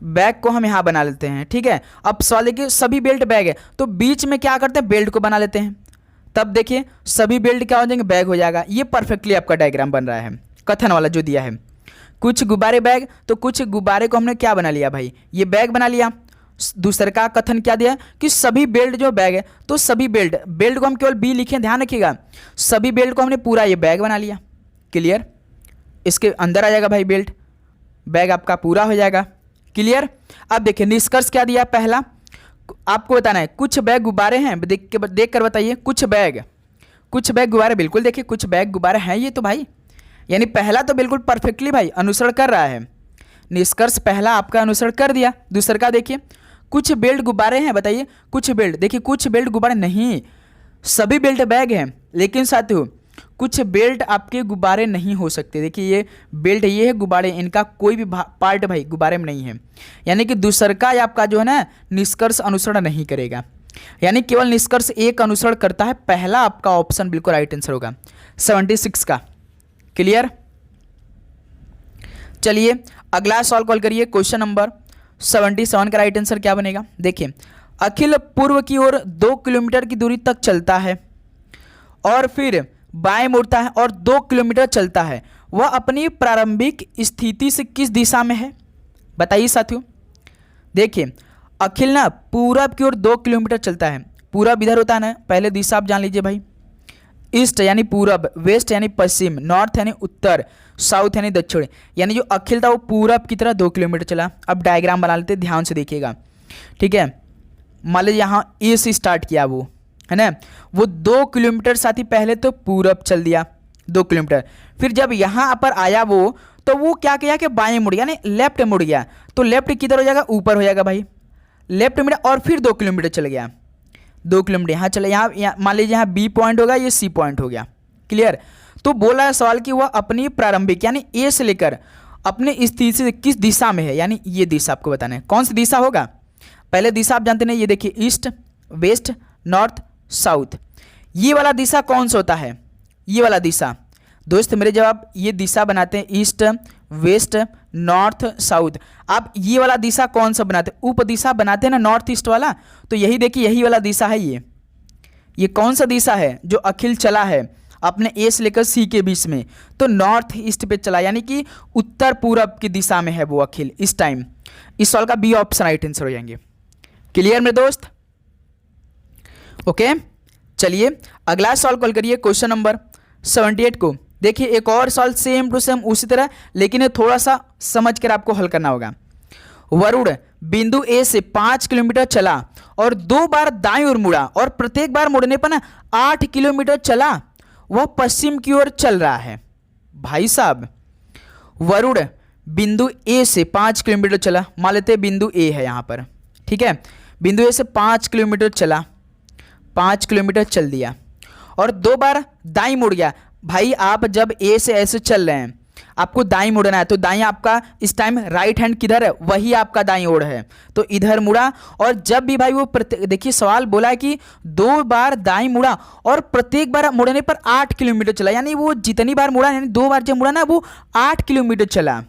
बैग को हम यहाँ बना लेते हैं, ठीक है। अब सवाल देखिए सभी बेल्ट बैग है तो बीच में क्या करते हैं, बेल्ट को बना लेते हैं, तब देखिए सभी बेल्ट क्या हो जाएंगे, बैग हो जाएगा। ये परफेक्टली आपका डायग्राम बन रहा है कथन वाला जो दिया है। कुछ गुब्बारे बैग, तो कुछ गुब्बारे को हमने क्या बना लिया भाई, ये बैग बना लिया। दूसरे का कथन क्या दिया कि सभी बेल्ट जो बैग है तो सभी बेल्ट को हम केवल बी लिखें, ध्यान रखिएगा सभी बेल्ट को हमने पूरा ये बैग बना लिया। क्लियर, इसके अंदर आ जाएगा भाई बेल्ट, बैग आपका पूरा हो जाएगा। क्लियर। अब देखिए निष्कर्ष क्या दिया, पहला आपको बताना है कुछ बैग गुब्बारे हैं, देख कर बताइए। कुछ बैग गुब्बारे, बिल्कुल देखिए कुछ बैग गुब्बारे हैं ये तो भाई, यानी पहला तो बिल्कुल परफेक्टली भाई अनुसरण कर रहा है। निष्कर्ष पहला आपका अनुसरण कर दिया। दूसरा का देखिए कुछ बेल्ट गुब्बारे हैं, बताइए कुछ बेल्ट, देखिए कुछ बेल्ट गुब्बारे नहीं, सभी बेल्ट बैग हैं। लेकिन साथियों कुछ बेल्ट आपके गुब्बारे नहीं हो सकते। देखिए ये बेल्ट ये है गुब्बारे, इनका कोई भी पार्ट भाई गुब्बारे में नहीं है। यानी कि दूसरा का आपका जो है ना निष्कर्ष अनुसरण नहीं करेगा, यानी केवल निष्कर्ष एक अनुसरण करता है। पहला आपका ऑप्शन बिल्कुल राइट आंसर होगा 76 का। क्लियर। चलिए अगला सवाल कॉल करिए, क्वेश्चन नंबर 77 का राइट आंसर क्या बनेगा। देखिए अखिल पूर्व की ओर 2 किलोमीटर की दूरी तक चलता है और फिर बाएं मुड़ता है और 2 किलोमीटर चलता है, वह अपनी प्रारंभिक स्थिति से किस दिशा में है, बताइए साथियों। देखिए अखिल ना पूरब की ओर 2 किलोमीटर चलता है, पूरब इधर होता है ना, पहले दिशा आप जान लीजिए भाई। ईस्ट यानी पूरब, वेस्ट यानी पश्चिम, नॉर्थ यानी उत्तर, साउथ यानी दक्षिण। यानी जो अखिल था वो पूरब की तरह 2 किलोमीटर चला। अब डायग्राम बना लेते, ध्यान से देखिएगा, ठीक है। मान लीजिए यहाँ ए से स्टार्ट किया वो, है ना, वो 2 किलोमीटर साथी पहले तो पूरब चल दिया 2 किलोमीटर, फिर जब यहाँ पर आया वो, तो वो क्या किया कि बाएं मुड़ गया, यानी लेफ्ट मुड़ गया, तो लेफ्ट किधर हो जाएगा, ऊपर हो जाएगा भाई, लेफ्ट मुड़ा और फिर 2 किलोमीटर चल गया, 2 किलोमीटर यहाँ चले, यहाँ मान लीजिए यहाँ बी पॉइंट होगा, ये सी पॉइंट हो गया, क्लियर। तो बोला है सवाल कि वह अपनी प्रारंभिक यानी ए से लेकर अपने स्थिति से किस दिशा में है, यानी ये दिशा आपको बताना है, कौन सी दिशा होगा। पहले दिशा आप जानते हैं, ये देखिए ईस्ट, वेस्ट, नॉर्थ, साउथ, ये वाला दिशा कौन सा होता है, ये वाला दिशा दोस्त मेरे, जब आप ये दिशा बनाते हैं ईस्ट, वेस्ट, नॉर्थ, साउथ, आप ये वाला दिशा कौन सा बनाते हैं, उप दिशा बनाते हैं ना नॉर्थ ईस्ट वाला, तो यही देखिए यही वाला दिशा है, ये कौन सा दिशा है जो अखिल चला है अपने ए से लेकर सी के बीच में, तो नॉर्थ ईस्ट पे चला, यानी कि उत्तर पूरब की दिशा में है वो अखिल इस टाइम। इस सवाल का बी ऑप्शन राइट आंसर हो जाएंगे। क्लियर मेरे दोस्त, ओके। चलिए अगला सवाल कॉल करिए, क्वेश्चन नंबर 78 को। देखिए एक और सवाल सेम टू सेम उसी तरह, लेकिन ये थोड़ा सा समझ कर आपको हल करना होगा। वरुण बिंदु ए से 5 किलोमीटर चला और 2 बार दाईं ओर मुड़ा और प्रत्येक बार मुड़ने पर ना 8 किलोमीटर चला, वह पश्चिम की ओर चल रहा है। भाई साहब वरुण बिंदु ए से 5 किलोमीटर चला, मान लेते हैं बिंदु ए है यहाँ पर, ठीक है, बिंदु ए से 5 किलोमीटर चला, 5 किलोमीटर चल दिया और 2 बार दाईं मुड़ गया। भाई आप जब ए से ऐसे चल रहे हैं, आपको दाईं मुड़ना है, तो दाईं आपका इस टाइम राइट हैंड किधर है, वही आपका दाईं ओर है, तो इधर मुड़ा। और जब भी भाई वो देखिए सवाल बोला है कि 2 बार दाईं मुड़ा और प्रत्येक बार मुड़ने पर 8 किलोमीटर चला, यानी वो जितनी बार मुड़ा, यानी 2 बार जब मुड़ा ना वो 8 किलोमीटर चला,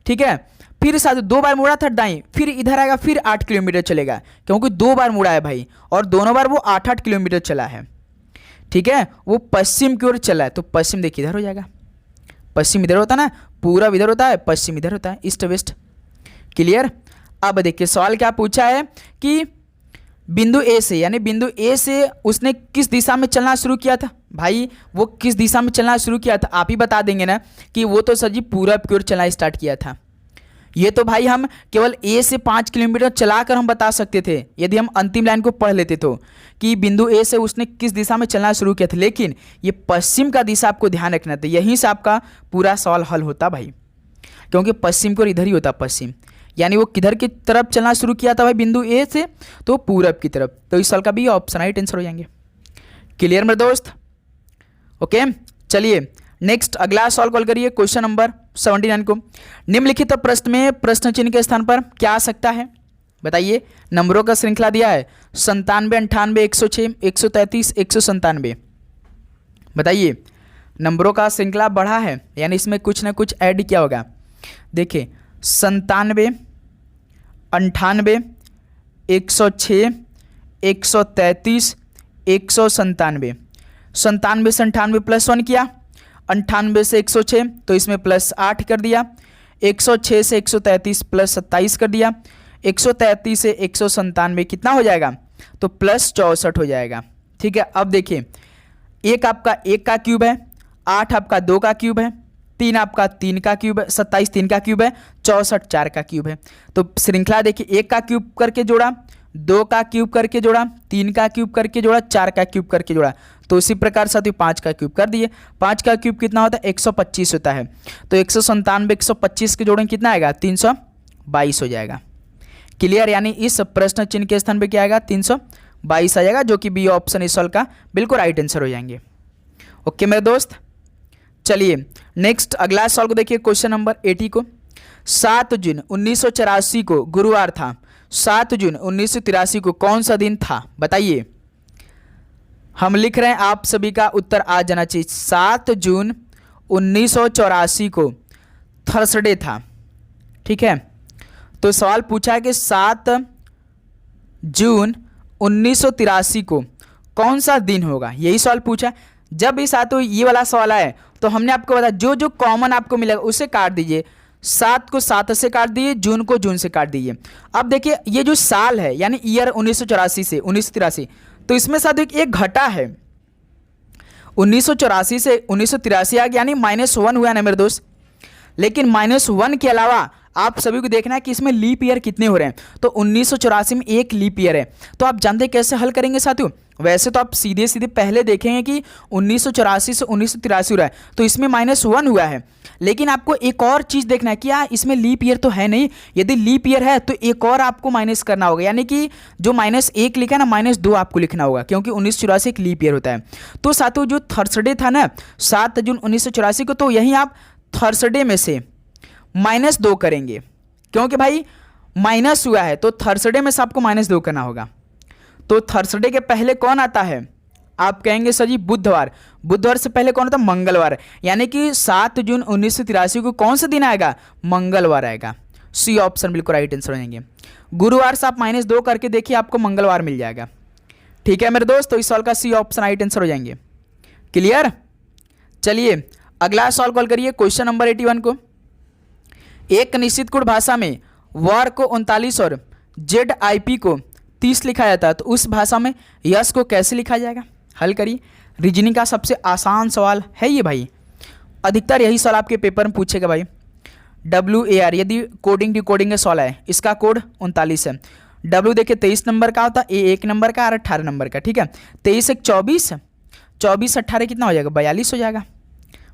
ठीक है। फिर साथ 2 बार मुड़ा था दाईं, फिर इधर आएगा, फिर 8 किलोमीटर चलेगा, क्योंकि 2 बार मुड़ा है भाई, और दोनों बार वो 8-8 किलोमीटर चला है, ठीक है। वो पश्चिम की ओर चला है, तो पश्चिम देखिए इधर हो जाएगा, पश्चिम इधर होता है ना, पूरब इधर होता है, पश्चिम इधर होता है, ईस्ट वेस्ट। क्लियर। अब देखिए सवाल क्या पूछा है कि बिंदु ए से, यानी बिंदु ए से उसने किस दिशा में चलना शुरू किया था। भाई वो किस दिशा में चलना शुरू किया था, आप ही बता देंगे ना कि वो तो सर जी पूरब की ओर चलना स्टार्ट किया था। ये तो भाई हम केवल ए से 5 किलोमीटर चलाकर हम बता सकते थे, यदि हम अंतिम लाइन को पढ़ लेते तो, कि बिंदु ए से उसने किस दिशा में चलना शुरू किया था, लेकिन ये पश्चिम का दिशा आपको ध्यान रखना था, यहीं से आपका पूरा सवाल हल होता भाई, क्योंकि पश्चिम को इधर ही होता पश्चिम, यानी वो किधर की तरफ चलना शुरू किया था भाई बिंदु ए से, तो पूरब की तरफ, तो इस सवाल का भी ऑप्शन राइट आंसर हो जाएंगे। क्लियर मेरे दोस्त, ओके। चलिए नेक्स्ट अगला सवाल कॉल करिए, क्वेश्चन नंबर 79 को। निम्नलिखित प्रश्न में प्रश्न चिन्ह के स्थान पर क्या आ सकता है, बताइए। नंबरों का श्रृंखला दिया है 97, 98, 106, 133, 197, बताइए। नंबरों का श्रृंखला बढ़ा है, यानी इसमें कुछ ना कुछ ऐड किया होगा। देखिए 97, 98, 106, 133, 197, 97 से 98 प्लस 1 किया, 98 से 106 तो इसमें प्लस 8 कर दिया, 106 से 133 प्लस 27 कर दिया, 133 से 197 कितना हो जाएगा, तो प्लस 64 हो जाएगा, ठीक है। अब देखिए एक आपका 1 का क्यूब है, 8 आपका 2 का क्यूब है, 3 आपका 3 का क्यूब है, 27 3 का क्यूब है, 64 4 का क्यूब है। तो श्रृंखला देखिए 1 का क्यूब करके जोड़ा, 2 का क्यूब करके जोड़ा, 3 का क्यूब करके जोड़ा, 4 का क्यूब करके जोड़ा, तो इसी प्रकार साथियों 5 का क्यूब कर दिए। 5 का क्यूब कितना होता है, 125 होता है, तो 197 125 के जोड़ेंगे कितना आएगा, 322 हो जाएगा। क्लियर, यानी इस प्रश्न चिन्ह के स्थान पे क्या आएगा, 322 आ जाएगा, जो कि बी ऑप्शन इस सवाल का बिल्कुल राइट आंसर हो जाएंगे। ओके मेरे दोस्त, चलिए नेक्स्ट अगला सवाल को देखिए, क्वेश्चन नंबर 80 को। 7 जून 1984 को गुरुवार था, 7 जून 1983 को कौन सा दिन था, बताइए। हम लिख रहे हैं, आप सभी का उत्तर आ जाना चाहिए। 7 जून 1984 को थर्सडे था, ठीक है। तो सवाल पूछा है कि 7 जून 1983 को कौन सा दिन होगा, यही सवाल पूछा। जब भी साथियों ये वाला सवाल आए तो हमने आपको बताया जो जो कॉमन आपको मिलेगा उसे काट दीजिए। 7 को 7 से काट दीजिए, जून को जून से काट दीजिए। अब देखिए ये जो साल है यानी ईयर 1984 से 1983, तो इसमें साथियों एक घटा है, 1984 से 1983 आ गया, यानी -1 हुआ ना मेरे दोस्त। लेकिन -1 के अलावा आप सभी को देखना है कि इसमें लीप ईयर कितने हो रहे हैं। तो 1984 में एक लीप ईयर है, तो आप जानते हैं कैसे हल करेंगे साथियों। वैसे तो आप सीधे सीधे पहले देखेंगे कि 1984 से 1983 हो रहा है, तो इसमें -1 हुआ है। लेकिन आपको एक और चीज़ देखना है कि यार इसमें लीप ईयर तो है नहीं। यदि लीप ईयर है तो एक और आपको माइनस करना होगा, यानी कि जो -1 लिखा है ना, -2 आपको लिखना होगा, क्योंकि 1984 एक लीप ईयर होता है। तो साथियों जो थर्सडे था ना 7 जून 1984 को, तो यहीं आप थर्सडे में से -2 करेंगे, क्योंकि भाई माइनस हुआ है तो थर्सडे में से आपको -2 करना होगा। तो थर्सडे के पहले कौन आता है? आप कहेंगे सर जी बुधवार। बुधवार से पहले कौन आता है? मंगलवार। यानी कि 7 जून 1983 को कौन सा दिन आएगा? मंगलवार आएगा। सी ऑप्शन बिल्कुल राइट आंसर हो जाएंगे। गुरुवार से आप -2 करके देखिए, आपको मंगलवार मिल जाएगा। ठीक है मेरे दोस्त, तो इस सवाल का सी ऑप्शन राइट आंसर हो जाएंगे। क्लियर? चलिए अगला सवाल कॉल करिए, क्वेश्चन नंबर 81 को। एक निश्चित कोड भाषा में वार को 39 और ZIP को 30 लिखा जाता है, तो उस भाषा में यस को कैसे लिखा जाएगा? हल करिए। रीजनिंग का सबसे आसान सवाल है ये भाई, अधिकतर यही सवाल आपके पेपर में पूछेगा भाई। WAR यदि कोडिंग डिकोडिंग का सवाल है, इसका कोड 39 है। W देखिए 23 नंबर का होता है, A 1 नंबर का और 18 नंबर का। ठीक है, 23 1 24, 24 18 कितना हो जाएगा? 42 हो जाएगा।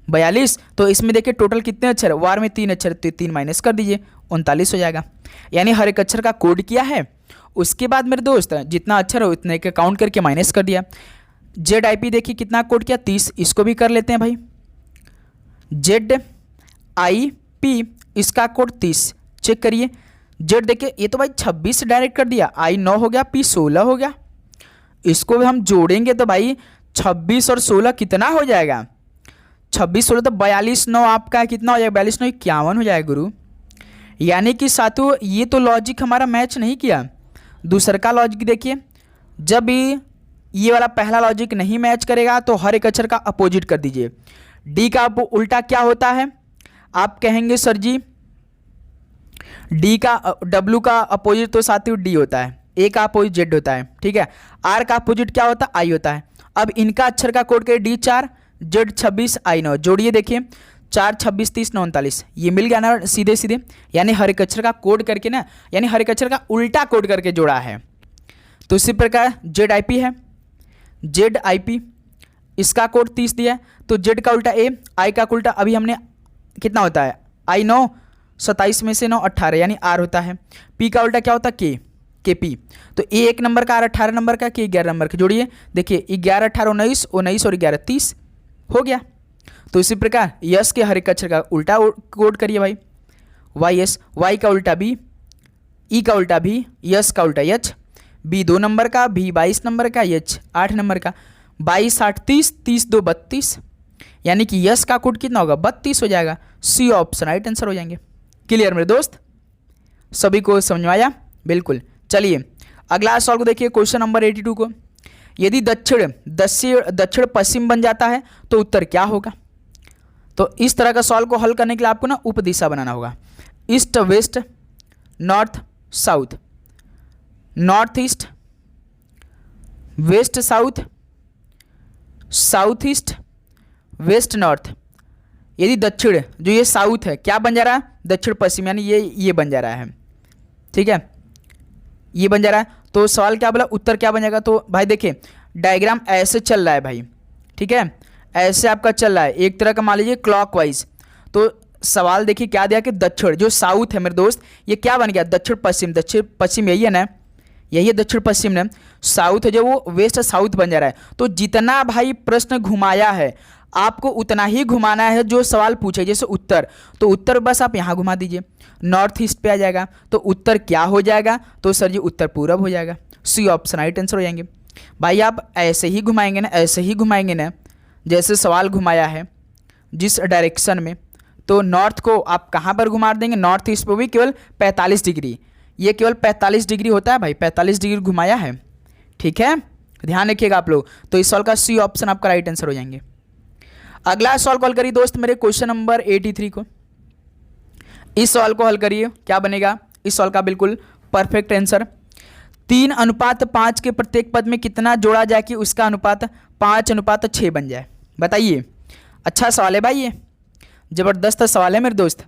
42, तो इसमें देखिए टोटल कितने अक्षर है? वार में 3 अक्षर, तो 3 माइनस कर दीजिए, 39 हो जाएगा। यानी हर एक अक्षर का कोड किया है, उसके बाद मेरे दोस्त जितना अक्षर हो उतने के काउंट करके माइनस कर दिया। ZIP देखिए कितना कोड किया? 30, इसको भी कर लेते हैं भाई। ZIP इसका कोड 30, चेक करिए। Z देखिए ये तो भाई 26 से डायरेक्ट कर दिया, I 9 हो गया, P 16 हो गया। इसको भी हम जोड़ेंगे तो भाई 26 और 16 कितना हो जाएगा? 26 16 तो 42 9 आपका कितना हो जाएगा? 42 9 51 हो जाएगा गुरु। यानी कि साथियों ये तो लॉजिक हमारा मैच नहीं किया। दूसरा का लॉजिक देखिए, जब ये वाला पहला लॉजिक नहीं मैच करेगा तो हर एक अक्षर का अपोजिट कर दीजिए। डी का उल्टा क्या होता है? आप कहेंगे सर जी डी का W का अपोजिट तो साथियों D होता है, A का अपोजिट Z होता है। ठीक है, R का अपोजिट क्या होता है? I होता है। अब इनका अक्षर का कोड करिए, D 4 Z 26 I 9, जोड़िए देखिए 4 26 30 39, ये मिल गया ना सीधे सीधे। यानी हर एक अक्षर का कोड करके ना, यानी हर एक अक्षर का उल्टा कोड करके जोड़ा है। तो इसी प्रकार ZIP है, ZIP इसका कोड 30 दिया है, तो Z का उल्टा A, I का उल्टा अभी हमने कितना होता है? I 9 27 में से 9 18, यानी R होता है। P का उल्टा क्या होता है? KP। तो A 1 नंबर का, R 18 नंबर का, K 11 नंबर का, जोड़िए देखिए 11 18 19 19 और 11 30 हो गया। तो इसी प्रकार यस के हर एक अक्षर का उल्टा कोड करिए भाई। YS, Y का उल्टा B, E का उल्टा B, यस का उल्टा H, B 2 नंबर का, B 22 नंबर का, H 8 नंबर का। 22 8 30 30 2 32, यानी कि यस का कोड कितना होगा? 32 हो जाएगा। सी ऑप्शन राइट आंसर हो जाएंगे। क्लियर मेरे दोस्त, सभी को समझ में आया? बिल्कुल। चलिए अगला सवाल को देखिए, क्वेश्चन नंबर 82 को। यदि दक्षिण पश्चिम बन जाता है तो उत्तर क्या होगा? तो इस तरह का सवाल को हल करने के लिए आपको ना उपदिशा बनाना होगा। East west north south, north east west south, south east west north. यदि दक्षिण जो ये साउथ है क्या बन जा रहा है? दक्षिण पश्चिम, यानी ये बन जा रहा है। ठीक है, ये बन जा रहा है। तो सवाल क्या बोला? उत्तर क्या बन जाएगा? तो भाई देखिए डायग्राम ऐसे चल रहा है भाई। ठीक है, ऐसे आपका चल रहा है एक तरह का, मान लीजिए क्लॉकवाइज। तो सवाल देखिए क्या दिया कि दक्षिण जो साउथ है मेरे दोस्त, ये क्या बन गया? दक्षिण पश्चिम। दक्षिण पश्चिम यही है ना, यही है दक्षिण पश्चिम ना। साउथ है जो वो वेस्ट साउथ बन जा रहा है। तो जितना भाई प्रश्न घुमाया है आपको उतना ही घुमाना है जो सवाल पूछे। जैसे उत्तर, तो उत्तर बस आप यहाँ घुमा दीजिए, नॉर्थ ईस्ट पे आ जाएगा। तो उत्तर क्या हो जाएगा? तो सर जी उत्तर पूरब हो जाएगा। सी ऑप्शन राइट आंसर हो जाएंगे। भाई आप ऐसे ही घुमाएंगे ना, ऐसे ही घुमाएंगे ना जैसे सवाल घुमाया है जिस डायरेक्शन में, तो नॉर्थ को आप कहाँ पर घुमा देंगे? नॉर्थ ईस्ट पर भी केवल 45 डिग्री, ये केवल 45 डिग्री होता है भाई, 45 डिग्री घुमाया है। ठीक है, ध्यान रखिएगा आप लोग। तो इस सवाल का सी ऑप्शन आपका राइट आंसर हो जाएंगे। अगला सवाल कॉल करिए दोस्त मेरे, क्वेश्चन नंबर 83 को। इस सवाल को हल करिए, क्या बनेगा इस सवाल का? बिल्कुल परफेक्ट आंसर। 3:5 के प्रत्येक पद में कितना जोड़ा जाए कि उसका अनुपात 5:6 बन जाए? बताइए। अच्छा सवाल है भाई, ये जबरदस्त सवाल है मेरे दोस्त।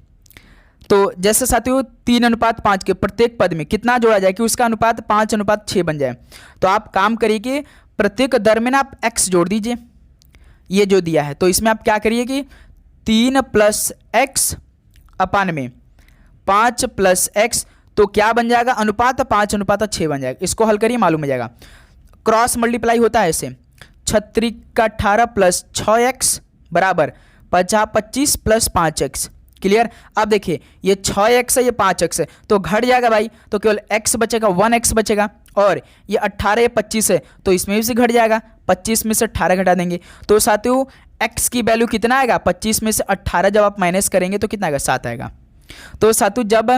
तो जैसे साथियों 3:5 के प्रत्येक पद में कितना जोड़ा जाए कि उसका अनुपात 5:6 बन जाए। तो आप काम करिए कि प्रत्येक दर में ना आप x जोड़ दीजिए, ये जो दिया है। तो इसमें आप क्या करिए कि 3 + x अपान में 5 + x, तो क्या बन जाएगा अनुपात 5:6 बन जाएगा। इसको हल करिए, मालूम हो जाएगा। क्रॉस मल्टीप्लाई होता है ऐसे, 36 का 18 + 6x बराबर 25 + 5x। क्लियर। अब देखिए ये 6x है, ये 5x है, तो घट जाएगा भाई, तो केवल x बचेगा, 1x बचेगा। और ये 18 या 25 है, तो इसमें भी से घट जाएगा, 25 में से 18 घटा देंगे। तो साथियों x की वैल्यू कितना आएगा, 25 में से 18 जब आप माइनस करेंगे तो कितना आएगा, 7 आएगा। तो साथियों जब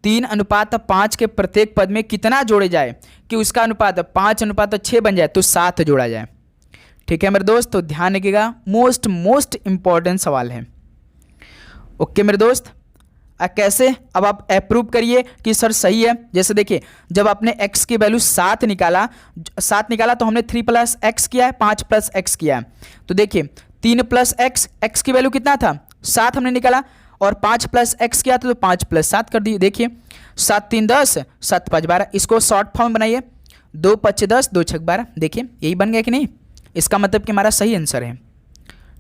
3:5 के प्रत्येक पद में कितना जोड़े जाए कि उसका अनुपात 5:6 बन जाए, तो 7 जोड़ा जाए। ठीक है मेरे दोस्त, तो ध्यान रखिएगा, मोस्ट इंपॉर्टेंट सवाल है। ओके मेरे दोस्त, कैसे, अब आप अप्रूव करिए कि सर सही है। जैसे देखिए जब आपने x की वैल्यू 7 निकाला तो हमने 3 + x किया है, 5 + x किया है। तो देखिए 3 + x की वैल्यू कितना था, 7 हमने निकाला, और 5 + x किया था तो 5 + 7 कर दिए। देखिए 7 × 3 = 10, 7 × 5 = 12। इसको शॉर्ट फॉर्म बनाइए, 2 × 5 = 10, 2 × 6 = 12। देखिए यही बन गया कि नहीं, इसका मतलब कि हमारा सही आंसर है।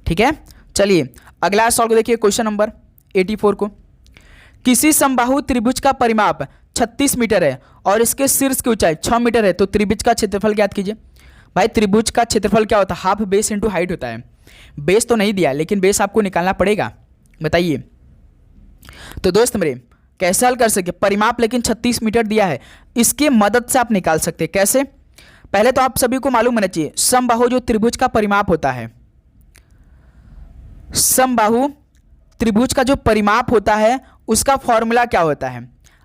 ठीक है, चलिए अगला सॉल्व को देखिए, क्वेश्चन नंबर 84 को। किसी समबाहु त्रिभुज का परिमाप 36 मीटर है और इसके शीर्ष की ऊंचाई 6 मीटर है, तो त्रिभुज का क्षेत्रफल ज्ञात कीजिए। भाई त्रिभुज का क्षेत्रफल क्या होता है, हाफ बेस इंटू हाइट होता है। बेस तो नहीं दिया, लेकिन बेस आपको निकालना पड़ेगा, बताइए। तो दोस्त मेरे कैसे हल कर सकते, परिमाप लेकिन 36 मीटर दिया है, इसके मदद से आप निकाल सकते हैं। कैसे, पहले तो आप सभी को मालूम होना चाहिए समबाहु जो त्रिभुज का परिमाप होता है, समबाहु त्रिभुज का जो परिमाप होता है उसका फॉर्मूला क्या होता है।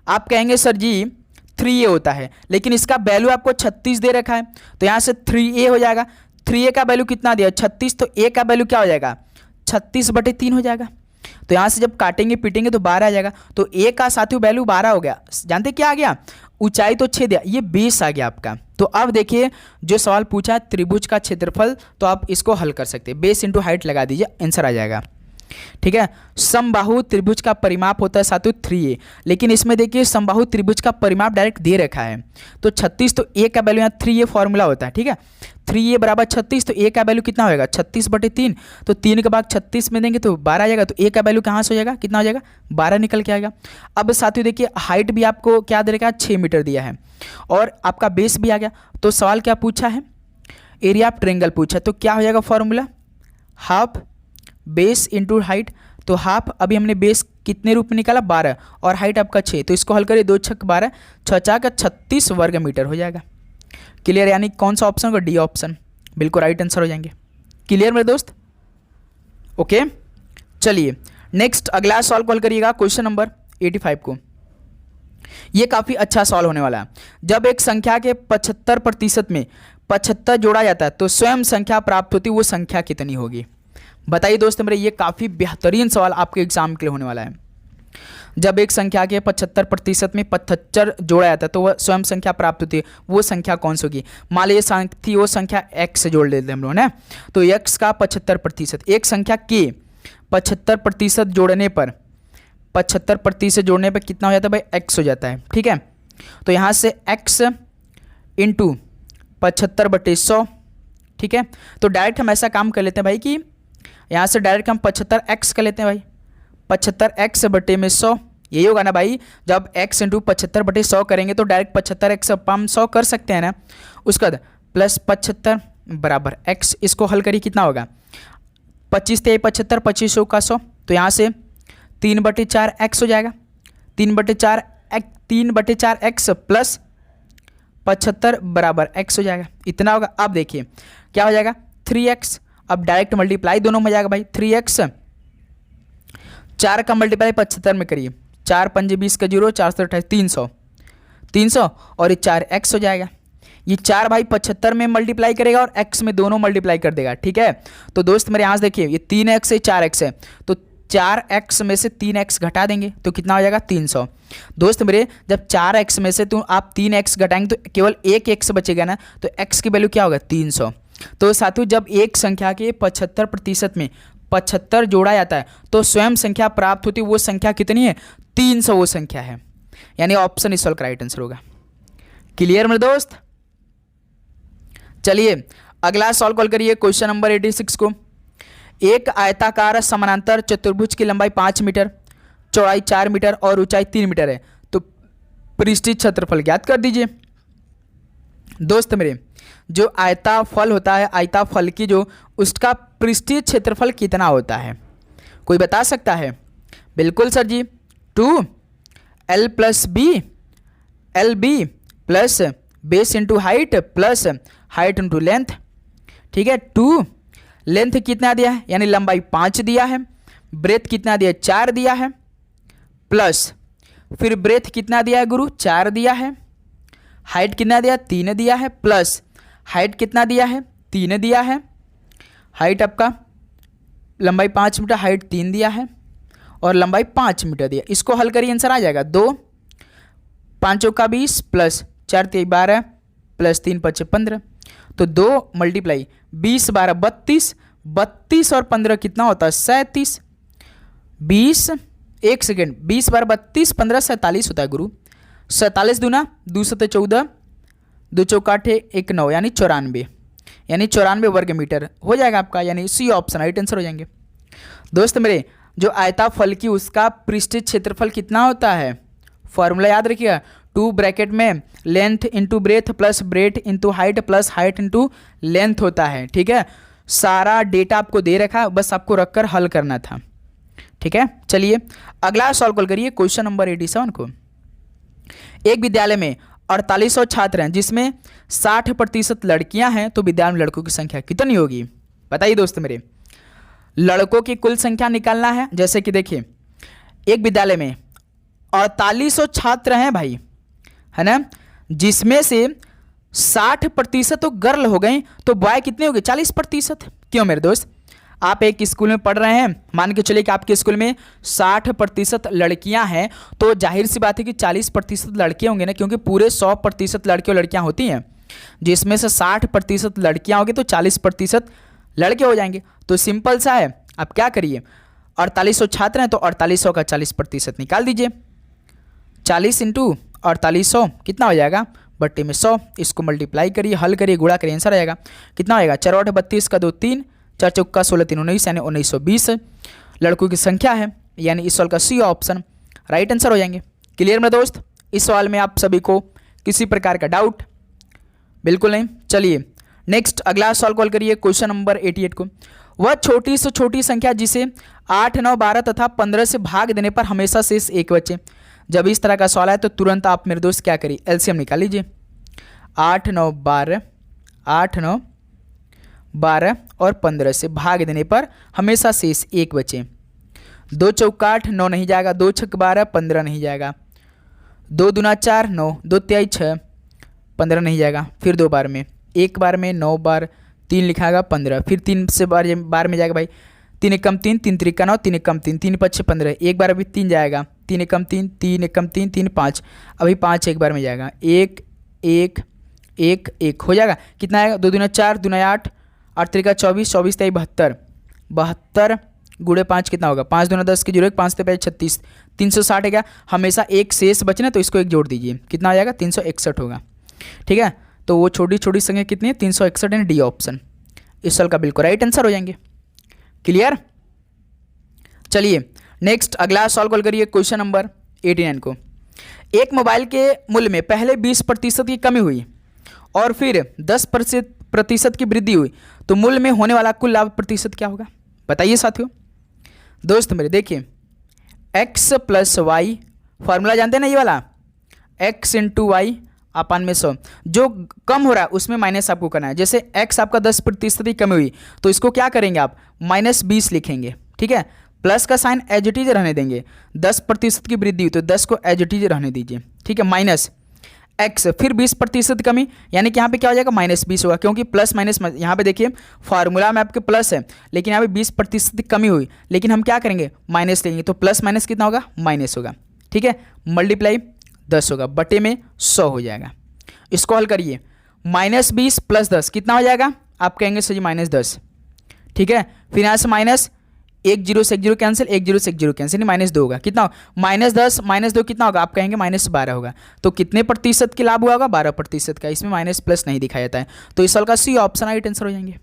आप कहेंगे सर जी 3a होता है, लेकिन इसका वैल्यू आपको 36 दे रखा है, तो यहाँ से 3a हो जाएगा। 3a का वैल्यू कितना दिया, 36, तो a का वैल्यू क्या हो जाएगा, 36/3 हो जाएगा। तो यहाँ से जब काटेंगे पीटेंगे तो 12 आ जाएगा। तो a का साथियों वैल्यू 12 हो गया। जानते क्या आ गया, ऊंचाई तो 6 दिया, ये बेस आ गया आपका। तो अब देखिए जो सवाल पूछा है त्रिभुज का क्षेत्रफल, तो आप इसको हल कर सकते हैं, बेस इंटू हाइट लगा दीजिए, आंसर आ जाएगा। ठीक है, समबाहु त्रिभुज का परिमाप होता है साथियों 3a, लेकिन इसमें देखिए समबाहु त्रिभुज का परिमाप डायरेक्ट दे रखा है, तो 36, तो a का वैल्यू यहाँ 3a फॉर्मूला होता है। ठीक है, 3a = 36, तो a का वैल्यू कितना होगा, 36/3, तो 3 का भाग 36 में देंगे तो 12 आ जाएगा। तो a का वैल्यू कहाँ से हो जाएगा, कितना हो जाएगा, 12 निकल के आएगा। अब साथियों देखिए हाइट भी आपको क्या दे रखा है, 6 मीटर दिया है, और आपका बेस भी आ गया। तो सवाल क्या पूछा है, एरिया ऑफ ट्रायंगल पूछा, तो क्या हो जाएगा formula, half base into height. तो हाफ अभी हमने बेस कितने रूप में निकाला, 12, और हाइट आपका 6, तो इसको हल करिए, 2 × 6 = 12, 6 × 4 = 36 वर्ग मीटर हो जाएगा। क्लियर, यानी कौन सा ऑप्शन होगा, डी ऑप्शन, बिल्कुल राइट आंसर हो जाएंगे। क्लियर मेरे दोस्त, ओके। चलिए नेक्स्ट अगला सॉल्व कॉल करिएगा, क्वेश्चन नंबर 85 को। ये काफ़ी अच्छा सॉल्व होने वाला है। जब एक संख्या के 75% में 75 जोड़ा जाता है तो स्वयं संख्या प्राप्त होती है, वो संख्या कितनी होगी, बताइए दोस्त मेरे। ये काफ़ी बेहतरीन सवाल आपके एग्जाम के लिए होने वाला है। जब एक संख्या के 75% में 75 जोड़ा जाता है तो वह स्वयं संख्या प्राप्त होती है, वो संख्या कौन सी होगी। मान लीजिए थी वो संख्या x से जोड़ लेते हैं हम लोग ना, तो x का 75%, एक संख्या के 75% जोड़ने पर 75% जोड़ने पर कितना हो जाता है भाई, x हो जाता है। ठीक है, तो यहाँ से x × 75/100। ठीक है, तो डायरेक्ट हम ऐसा काम कर लेते हैं भाई कि यहाँ से डायरेक्ट हम 75x कर लेते हैं भाई, 75x/100, यही होगा ना भाई। जब x × 75/100 करेंगे तो डायरेक्ट 75x हम 100 कर सकते हैं ना। उसके बाद +75 = x, इसको हल करिए कितना होगा, 25 × 75, 2500 का 100, तो यहाँ से 3/4 x हो जाएगा, 3/4 x + 75 = x हो जाएगा, इतना होगा। अब देखिए क्या हो जाएगा, 3x, अब डायरेक्ट मल्टीप्लाई दोनों में हो जाएगा भाई, 3x, 4 का मल्टीप्लाई 75 में करिए, 4 × 5 = 20 का 0, 4 × 28 300, और ये 4x हो जाएगा। ये 4 भाई 75 में मल्टीप्लाई करेगा और x में दोनों मल्टीप्लाई कर देगा। ठीक है, तो दोस्त मेरे यहाँ से देखिए ये 3x है, 4x है, तो 4x में से 3x घटा देंगे तो कितना हो जाएगा, 300। दोस्त मेरे जब 4x में से तो आप 3x घटाएंगे तो केवल एक x बचेगा ना, तो x की वैल्यू क्या होगा, 300। तो साथियों जब एक संख्या के 75% में 75 जोड़ा जाता है तो स्वयं संख्या प्राप्त होती है, वो संख्या कितनी है, 300 वो संख्या है, यानी ऑप्शन इस सॉल्व का राइट आंसर होगा। क्लियर मेरे दोस्त, चलिए अगला सॉल्व कॉल करिए क्वेश्चन नंबर 86 को। एक आयताकार समानांतर चतुर्भुज की लंबाई 5 मीटर, चौड़ाई 4 मीटर और ऊंचाई 3 मीटर है, तो पृष्ठीय क्षेत्रफल ज्ञात कर दीजिए। दोस्त मेरे, जो आयताफल होता है, आयताफल की जो उसका पृष्ठीय क्षेत्रफल कितना होता है, कोई बता सकता है? बिल्कुल सर जी, 2l + b LB plus base into height plus height into length. ठीक है, 2 लेंथ कितना दिया है, यानी लंबाई 5 दिया है, ब्रेथ कितना दिया, 4 दिया है, प्लस फिर ब्रेथ कितना दिया है गुरु, 4 दिया है, हाइट कितना दिया, 3 दिया है, प्लस हाइट कितना दिया है, 3 दिया है, हाइट आपका लंबाई 5 मीटर, हाइट 3 दिया है और लंबाई 5 मीटर दिया। इसको हल करिए, आंसर आ जाएगा 2 5 का 20 प्लस 4 3 12 प्लस 3 5 15, तो 2 × 20 12 32, 32 और 15 कितना होता है, 37, 20 एक सेकेंड 20 12 32 15 47 होता है गुरु, 47 दूना 2 7 14 2 चौका 1 9 यानी 94, यानी 94 वर्ग मीटर हो जाएगा आपका, यानी सी ऑप्शन राइट आंसर हो जाएंगे। दोस्त मेरे, जो आयताफल की उसका पृष्ठीय क्षेत्रफल कितना होता है, फॉर्मूला याद रखिएगा, 2 ब्रैकेट में length into breadth plus breadth into height plus height into length होता है। ठीक है, सारा डेटा आपको दे रखा, बस आपको रखकर हल करना था। ठीक है, चलिए अगला सॉल्व कॉल करिए क्वेश्चन नंबर 87 को। एक विद्यालय में 4800 छात्र हैं जिसमें 60% लड़कियां हैं, तो विद्यालय में लड़कों की संख्या कितनी होगी, बताइए दोस्त मेरे। लड़कों की कुल संख्या निकालना है, जैसे कि देखिए एक विद्यालय में 4800 छात्र हैं भाई, है ना, जिसमें से 60% तो गर्ल हो गई, तो बॉय कितने हो गए, 40%। क्यों मेरे दोस्त, आप एक स्कूल में पढ़ रहे हैं, मान के चलिए कि आपके स्कूल में 60% लड़कियां हैं, तो जाहिर सी बात है कि 40% लड़के होंगे ना, क्योंकि पूरे 100% लड़के और लड़कियां होती हैं, जिसमें से 60% लड़कियां होंगी तो 40% लड़के हो जाएंगे। तो सिंपल सा है, आप क्या करिए, 4800 छात्र हैं तो 4800 का 40% निकाल दीजिए, 40 × 4800 कितना हो जाएगा, बट्टे में 100, इसको मल्टीप्लाई करिए, हल करिए, गुणा करिए, आंसर आएगा कितना आएगा, 4 8 32 का 2 3, 4 चौका 16 3 19, यानी 1920 लड़कों की संख्या है, यानी इस सवाल का सी ऑप्शन राइट आंसर हो जाएंगे। क्लियर मेरे दोस्त, इस सवाल में आप सभी को किसी प्रकार का डाउट बिल्कुल नहीं। चलिए नेक्स्ट अगला सवाल कॉल करिए क्वेश्चन नंबर 88 को। वह छोटी से छोटी संख्या जिसे 8 9 12 तथा 15 से भाग देने पर हमेशा शेष 1 बचे। जब इस तरह का सवाल आए तो तुरंत आप मेरे दोस्त क्या करिए, एलसीएम निकाल लीजिए। 8 9 12 8 9 12 और 15 से भाग देने पर हमेशा शेष 1 बचे। 2 चौका 8 9 नहीं जाएगा, 2 छक 12 15 नहीं जाएगा, 2 दूना 4 9 2 तिहाई 6 15 नहीं जाएगा, फिर 2 बार में, एक बार में 9 बार 3 लिखाएगा 15, फिर 3 से बार में जाएगा भाई, 3 एकम 3 3 त्रिका 9 3 एकम 3 3 5 15, एक बार अभी 3 जाएगा, 3 एकम 3 3 एकम 3 3 5, अभी 5 एक बार में जाएगा, 1 1 1 1 हो जाएगा, कितना आएगा, 2 दूना 4 दूना 8 8 त्रिका 24 24 तिहाई 72 72 गुणे 5 कितना होगा, 5 दूना 10 की 0 5 तिहाई 36 360 है क्या, हमेशा एक शेष बचना तो इसको एक जोड़ दीजिए, कितना आ जाएगा 361 होगा। ठीक है, तो वो छोटी छोटी संख्या कितनी है, 361 एंड डी ऑप्शन इस साल का बिल्कुल राइट आंसर हो जाएंगे। क्लियर, चलिए नेक्स्ट अगला सॉल्व कॉल करिए क्वेश्चन नंबर 89 को। एक मोबाइल के मूल्य में पहले 20% की कमी हुई और फिर 10% की वृद्धि हुई, तो मूल्य में होने वाला कुल लाभ प्रतिशत क्या होगा, बताइए साथियों। दोस्त मेरे देखिए, x + y फॉर्मूला जानते हैं ना, ये वाला x × y अपान में 100, जो कम हो रहा है उसमें माइनस आपको करना है। जैसे x आपका 10% की कमी हुई तो इसको क्या करेंगे आप, -20 लिखेंगे। ठीक है, प्लस का साइन एज इट इज रहने देंगे, 10% की वृद्धि हुई तो 10 को एज इट इज रहने दीजिए। ठीक है, माइनस x, फिर 20% कमी, यानी कि यहाँ पे क्या हो जाएगा, -20 होगा, क्योंकि प्लस माइनस यहाँ पे देखिए फार्मूला में आपके प्लस है, लेकिन यहाँ पे 20% की कमी हुई, लेकिन हम क्या करेंगे, माइनस लेंगे, तो प्लस माइनस कितना होगा, माइनस होगा। ठीक है, मल्टीप्लाई 10 होगा, बटे में 100 हो जाएगा। इसको हल करिए, -20 + 10 कितना हो जाएगा, आप कहेंगे सर जी -10। ठीक है, फिर यहाँ से माइनस एक जीरो से एक जीरो कैंसिल, एक जीरो से एक जीरो कैंसिल, -2 होगा, कितना -10 -2 कितना होगा, आप कहेंगे -12 होगा। तो कितने प्रतिशत की लाभ हुआ होगा, 12% का। इसमें माइनस प्लस नहीं दिखाया जाता है, तो इस साल का सी ऑप्शन राइट आंसर हो जाएंगे।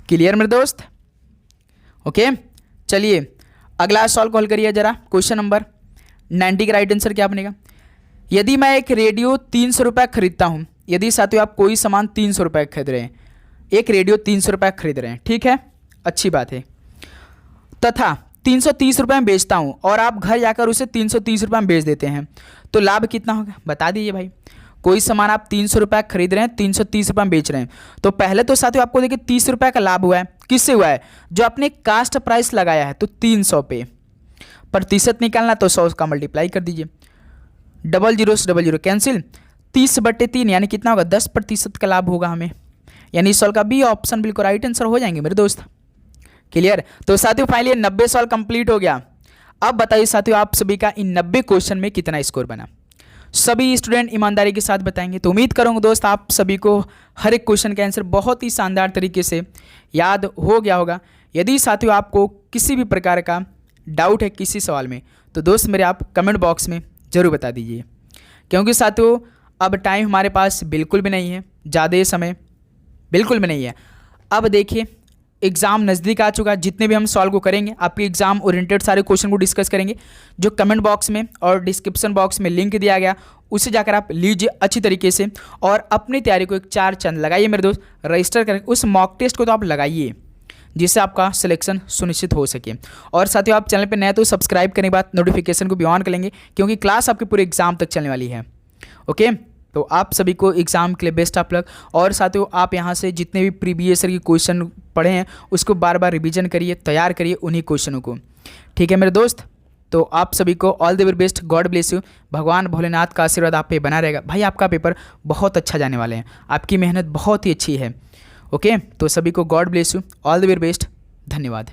क्लियर मेरे दोस्त? ओके, चलिए अगला सॉल्व कॉल करिए जरा। क्वेश्चन नंबर 90 का राइट आंसर क्या बनेगा? यदि मैं एक रेडियो 300 रुपये खरीदता हूँ, यदि साथियों आप कोई सामान 300 रुपये खरीद रहे हैं, एक रेडियो 300 रुपये खरीद रहे हैं, ठीक है, अच्छी बात है, तथा 330 रुपये में बेचता हूँ और आप घर जाकर उसे 330 रुपये में बेच देते हैं, तो लाभ कितना होगा, बता दीजिए भाई। कोई सामान आप 300 रुपये खरीद रहे हैं, 330 रुपये में बेच रहे हैं, तो पहले तो साथियों आपको देखिए 30 रुपये का लाभ हुआ है। किससे हुआ है? जो आपने कास्ट प्राइस लगाया है, तो 300 पे प्रतिशत निकालना, तो 100 का मल्टीप्लाई कर दीजिए, डबल जीरो से डबल जीरो कैंसिल, 30/3 यानी कितना होगा, 10% का लाभ होगा हमें। यानी इस सवाल का बी ऑप्शन बिल्कुल राइट आंसर हो जाएंगे मेरे दोस्त। क्लियर? तो साथियों फाइनली 90 सवाल कंप्लीट हो गया। अब बताइए साथियों आप सभी का इन 90 क्वेश्चन में कितना स्कोर बना? सभी स्टूडेंट ईमानदारी के साथ बताएंगे। तो उम्मीद करूंगा दोस्त आप सभी को हर एक क्वेश्चन का आंसर बहुत ही शानदार तरीके से याद हो गया होगा। यदि साथियों आपको किसी भी प्रकार का डाउट है किसी सवाल में, तो दोस्त मेरे आप कमेंट बॉक्स में ज़रूर बता दीजिए, क्योंकि साथियों अब टाइम हमारे पास बिल्कुल भी नहीं है, ज़्यादा समय बिल्कुल भी नहीं है। अब देखिए एग्ज़ाम नज़दीक आ चुका है, जितने भी हम सॉल्व को करेंगे आपके एग्जाम ओरिएंटेड सारे क्वेश्चन को डिस्कस करेंगे। जो कमेंट बॉक्स में और डिस्क्रिप्शन बॉक्स में लिंक दिया गया उसे जाकर आप लीजिए अच्छी तरीके से, और अपनी तैयारी को एक 4 चांद लगाइए मेरे दोस्त, रजिस्टर करके उस मॉक टेस्ट को तो आप लगाइए, जिससे आपका सिलेक्शन सुनिश्चित हो सके। और साथियों आप चैनल पर नए तो सब्सक्राइब करने के बाद नोटिफिकेशन को भी ऑन कर लेंगे, क्योंकि क्लास आपके पूरे एग्जाम तक चलने वाली है। ओके, तो आप सभी को एग्जाम के लिए बेस्ट ऑफ लक। और साथियों आप यहाँ से जितने भी प्रीवियस ईयर के क्वेश्चन पढ़े हैं उसको बार बार रिवीजन करिए, तैयार करिए उन्हीं क्वेश्चनों को, ठीक है मेरे दोस्त। तो आप सभी को all the very best, God bless you. भगवान भोलेनाथ का आशीर्वाद आप पे बना रहेगा। भाई आपका पेपर बहुत अच्छा जाने वाले हैं, आपकी मेहनत बहुत ही अच्छी है। ओके, तो सभी को God bless you, all the very best, धन्यवाद।